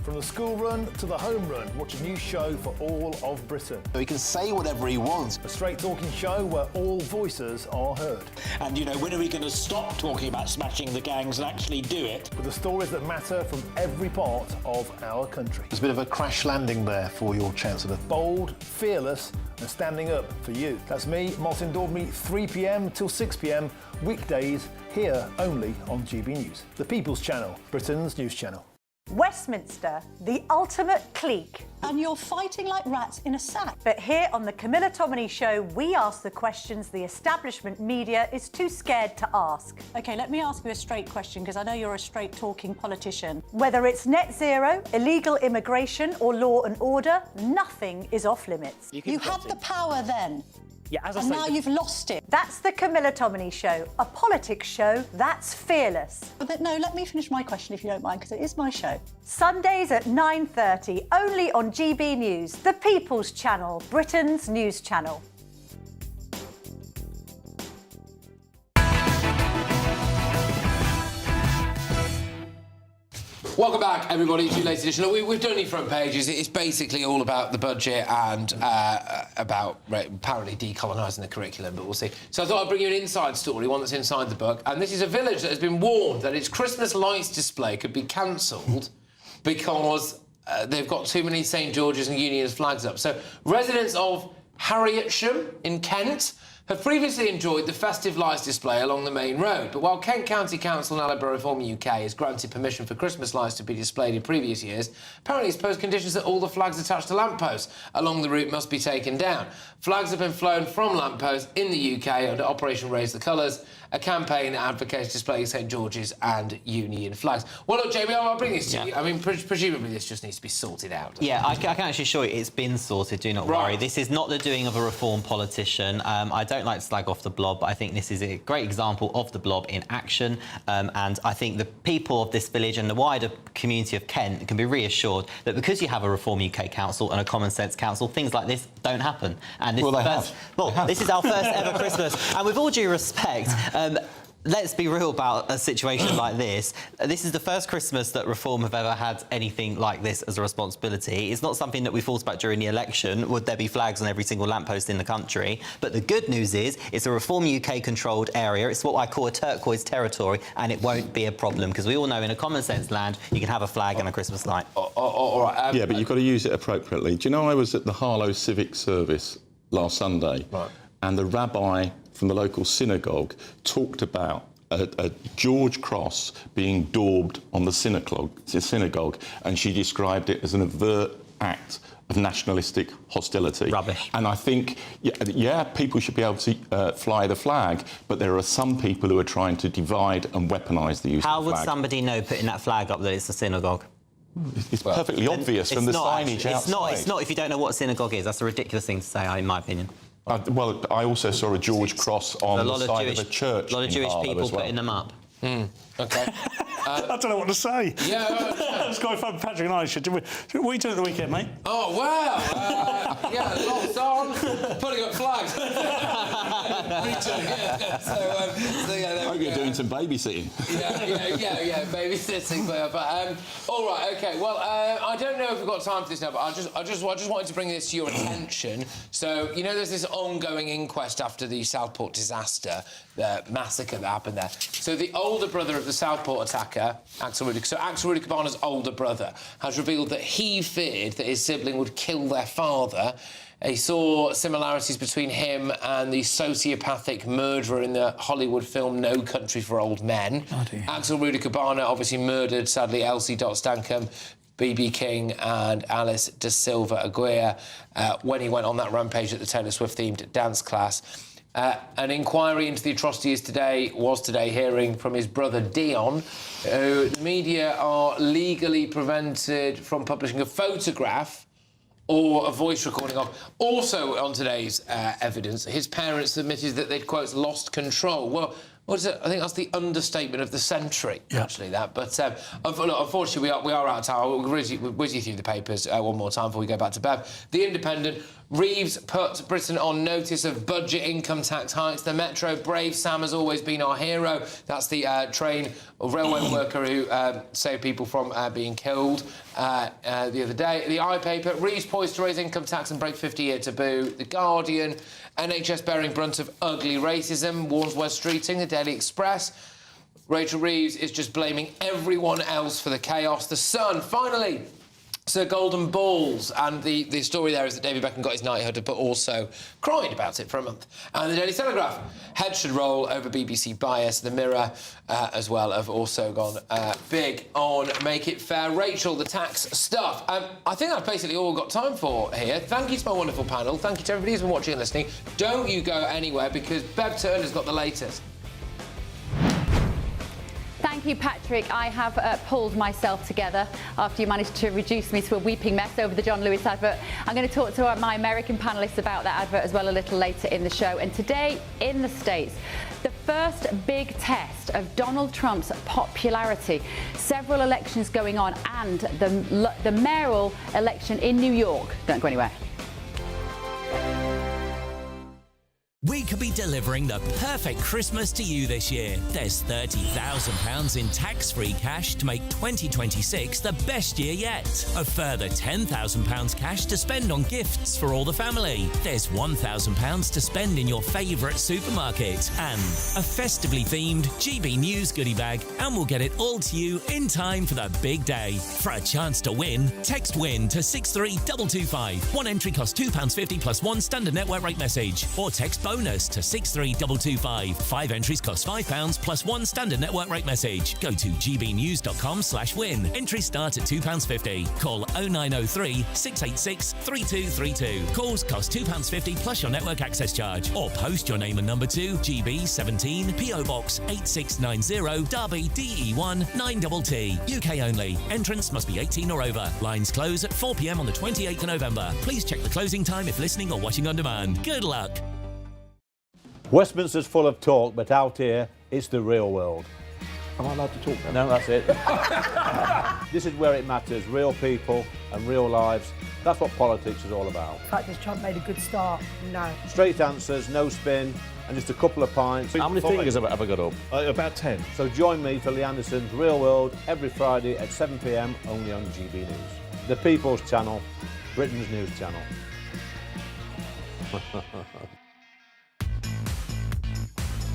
From the school run to the home run, watch a new show for all of Britain. He can say whatever he wants. A straight-talking show where all voices are heard. And, you know, when are we going to stop talking about smashing the gangs and actually do it? With the stories that matter from every part of our country. There's a bit of a crash landing there for your Chancellor. Bold, fearless and standing up for you. That's me, Martin Daubney, 3 p.m. till 6 p.m, weekdays, here only on GB News, the People's Channel, Britain's news channel. Westminster, the ultimate clique. And you're fighting like rats in a sack. But here on the Camilla Tominey Show, we ask the questions the establishment media is too scared to ask. OK, let me ask you a straight question, because I know you're a straight-talking politician. Whether it's net zero, illegal immigration or law and order, nothing is off limits. You had the power then. Yeah, as I and say, now you've lost it. That's the Camilla Tominey Show, a politics show that's fearless. But no, let me finish my question if you don't mind, because it is my show. Sundays at 9:30, only on GB News, the People's Channel, Britain's news channel. Welcome back, everybody, to the latest edition. Look, we've done any front pages. It's basically all about the budget and about apparently decolonising the curriculum, but we'll see. So I thought I'd bring you an inside story, one that's inside the book. And this is a village that has been warned that its Christmas lights display could be cancelled because they've got too many St George's and Union's flags up. So residents of Harrietsham in Kent have previously enjoyed the festive lights display along the main road. But while Kent County Council and Alabama Reform UK has granted permission for Christmas lights to be displayed in previous years, apparently it's posed conditions that all the flags attached to lampposts along the route must be taken down. Flags have been flown from lampposts in the UK under Operation Raise the Colours, a campaign that advocates displaying St George's and Union flags. Well, look, Jamie, I'll bring this to you. I mean, presumably this just needs to be sorted out. Yeah, I can actually assure you it's been sorted, do not worry. This is not the doing of a Reform politician. I don't like to slag off the Blob, but I think this is a great example of the Blob in action. And I think the people of this village and the wider community of Kent can be reassured that because you have a Reform UK Council and a Common Sense Council, things like this don't happen. And this this is our first ever Christmas. And with all due respect, let's be real about a situation like this. This is the first Christmas that Reform have ever had anything like this as a responsibility. It's not something that we thought about during the election. Would there be flags on every single lamppost in the country? But the good news is it's a Reform UK-controlled area. It's what I call a turquoise territory, and it won't be a problem, because we all know in a common sense land, you can have a flag and a Christmas light. All right. Yeah, but you've got to use it appropriately. Do you know I was at the Harlow Civic Service last Sunday, and the rabbi from the local synagogue talked about a George cross being daubed on the synagogue, and she described it as an overt act of nationalistic hostility. Rubbish. And I think, yeah, people should be able to fly the flag, but there are some people who are trying to divide and weaponise the use of the flag. How would somebody know putting that flag up that it's a synagogue? It's perfectly obvious from the signage outside. It's not if you don't know what a synagogue is. That's a ridiculous thing to say, in my opinion. Well, I also saw a George cross on the side of a church. A lot of Jewish people putting them up. OK. I don't know what to say. Yeah, it's quite fun. Patrick and I should. What are you doing at the weekend, mate? Oh, wow. Yeah, lots on. Putting up flags. I hope you're doing some babysitting. Yeah, babysitting. But all right, OK. Well, I don't know if we've got time for this now, but I just wanted to bring this to your attention. So, you know, there's this ongoing inquest after the Southport disaster, the massacre that happened there. So the older brother of the Southport attacker, Axel Rudy Cabana's older brother, has revealed that he feared that his sibling would kill their father. He saw similarities between him and the sociopathic murderer in the Hollywood film No Country for Old Men. Axel Rudy Cabana obviously murdered, sadly, Elsie Dot Stankham, B.B. King and Alice Da Silva Aguirre when he went on that rampage at the Taylor Swift-themed dance class. An inquiry into the atrocities was today hearing from his brother Dion, who the media are legally prevented from publishing a photograph or a voice recording of. Also on today's evidence, his parents admitted that they'd, quote, lost control. Well, what is it? I think that's the understatement of the century, actually, that. But unfortunately, we are out of time. We'll whiz you through the papers one more time before we go back to Bev. The Independent. Reeves put Britain on notice of budget income tax hikes. The Metro, brave Sam has always been our hero. That's the train or railway worker who saved people from being killed the other day. The iPaper, Reeves poised to raise income tax and break 50-year taboo. The Guardian, NHS bearing brunt of ugly racism, warns West Streeting. The Daily Express, Rachel Reeves is just blaming everyone else for the chaos. The Sun, finally, So golden balls, and the story there is that David Beckham got his knighthood, but also cried about it for a month. And the Daily Telegraph, head should roll over BBC bias. The Mirror as well have also gone big on Make It Fair. Rachel, the tax stuff. I think that's basically all we've got time for here. Thank you to my wonderful panel. Thank you to everybody who's been watching and listening. Don't you go anywhere, because Bev Turner's got the latest. Thank you, Patrick. I have pulled myself together after you managed to reduce me to a weeping mess over the John Lewis advert. I'm going to talk to my American panellists about that advert as well a little later in the show. And today, in the States, the first big test of Donald Trump's popularity. Several elections going on, and the mayoral election in New York. Don't go anywhere. We could be delivering the perfect Christmas to you this year. There's £30,000 in tax-free cash to make 2026 the best year yet. A further £10,000 cash to spend on gifts for all the family. There's £1,000 to spend in your favourite supermarket. And a festively themed GB News goodie bag. And we'll get it all to you in time for the big day. For a chance to win, text WIN to 63225. One entry costs £2.50 plus one standard network rate message. Or text bonus to 63225. 5 entries cost £5 plus one standard network rate message. Go to gbnews.com/win. Entries start at £2.50. Call 0903 686 3232. Calls cost £2.50 plus your network access charge. Or post your name and number to GB17 PO Box 8690 Derby DE1 9TT. UK only. Entrance must be 18 or over. Lines close at 4 p.m. on the 28th of November. Please check the closing time if listening or watching on demand. Good luck. Westminster's full of talk, but out here, it's the real world. Am I allowed to talk No, now? that's it. This is where it matters. Real people and real lives. That's what politics is all about. The fact that Trump made a good start, no. Straight answers, no spin, and just a couple of pints. How many fingers have I got up? About 10. So join me for Lee Anderson's Real World every Friday at 7 p.m. only on GB News. The People's Channel, Britain's news channel.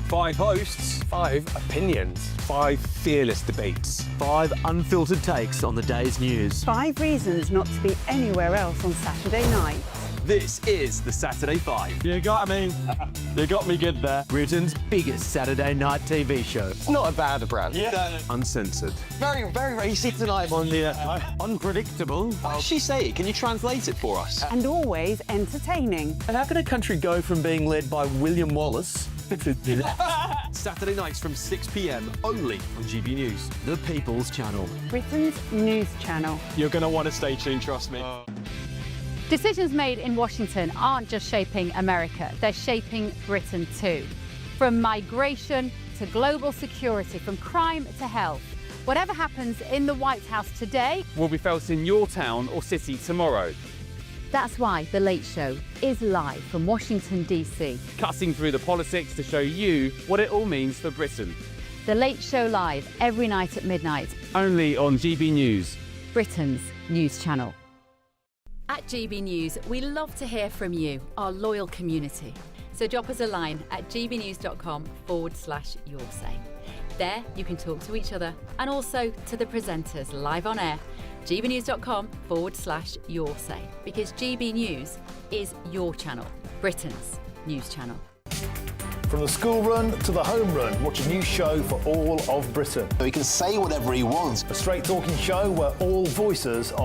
5 hosts, 5 opinions, 5 fearless debates, 5 unfiltered takes on the day's news. 5 reasons not to be anywhere else on Saturday night. This is the Saturday 5. You got me good there. Britain's biggest Saturday night TV show. It's not a bad brand. Yeah. Uncensored. Very, very racy tonight. On the unpredictable. What did she say? Can you translate it for us? And always entertaining. And how can a country go from being led by William Wallace Saturday nights from 6 p.m. only on GB News, the People's Channel. Britain's news channel. You're going to want to stay tuned, trust me. Decisions made in Washington aren't just shaping America, they're shaping Britain too. From migration to global security, from crime to health. Whatever happens in the White House today will be felt in your town or city tomorrow. That's why The Late Show is live from Washington, D.C. Cutting through the politics to show you what it all means for Britain. The Late Show live every night at midnight. Only on GB News, Britain's news channel. At GB News, we love to hear from you, our loyal community. So drop us a line at gbnews.com/yoursay. There you can talk to each other and also to the presenters live on air. gbnews.com/yoursay, because GB News is your channel, Britain's news channel. From the school run to the home run, watch a new show for all of Britain. So he can say whatever he wants. A straight talking show where all voices are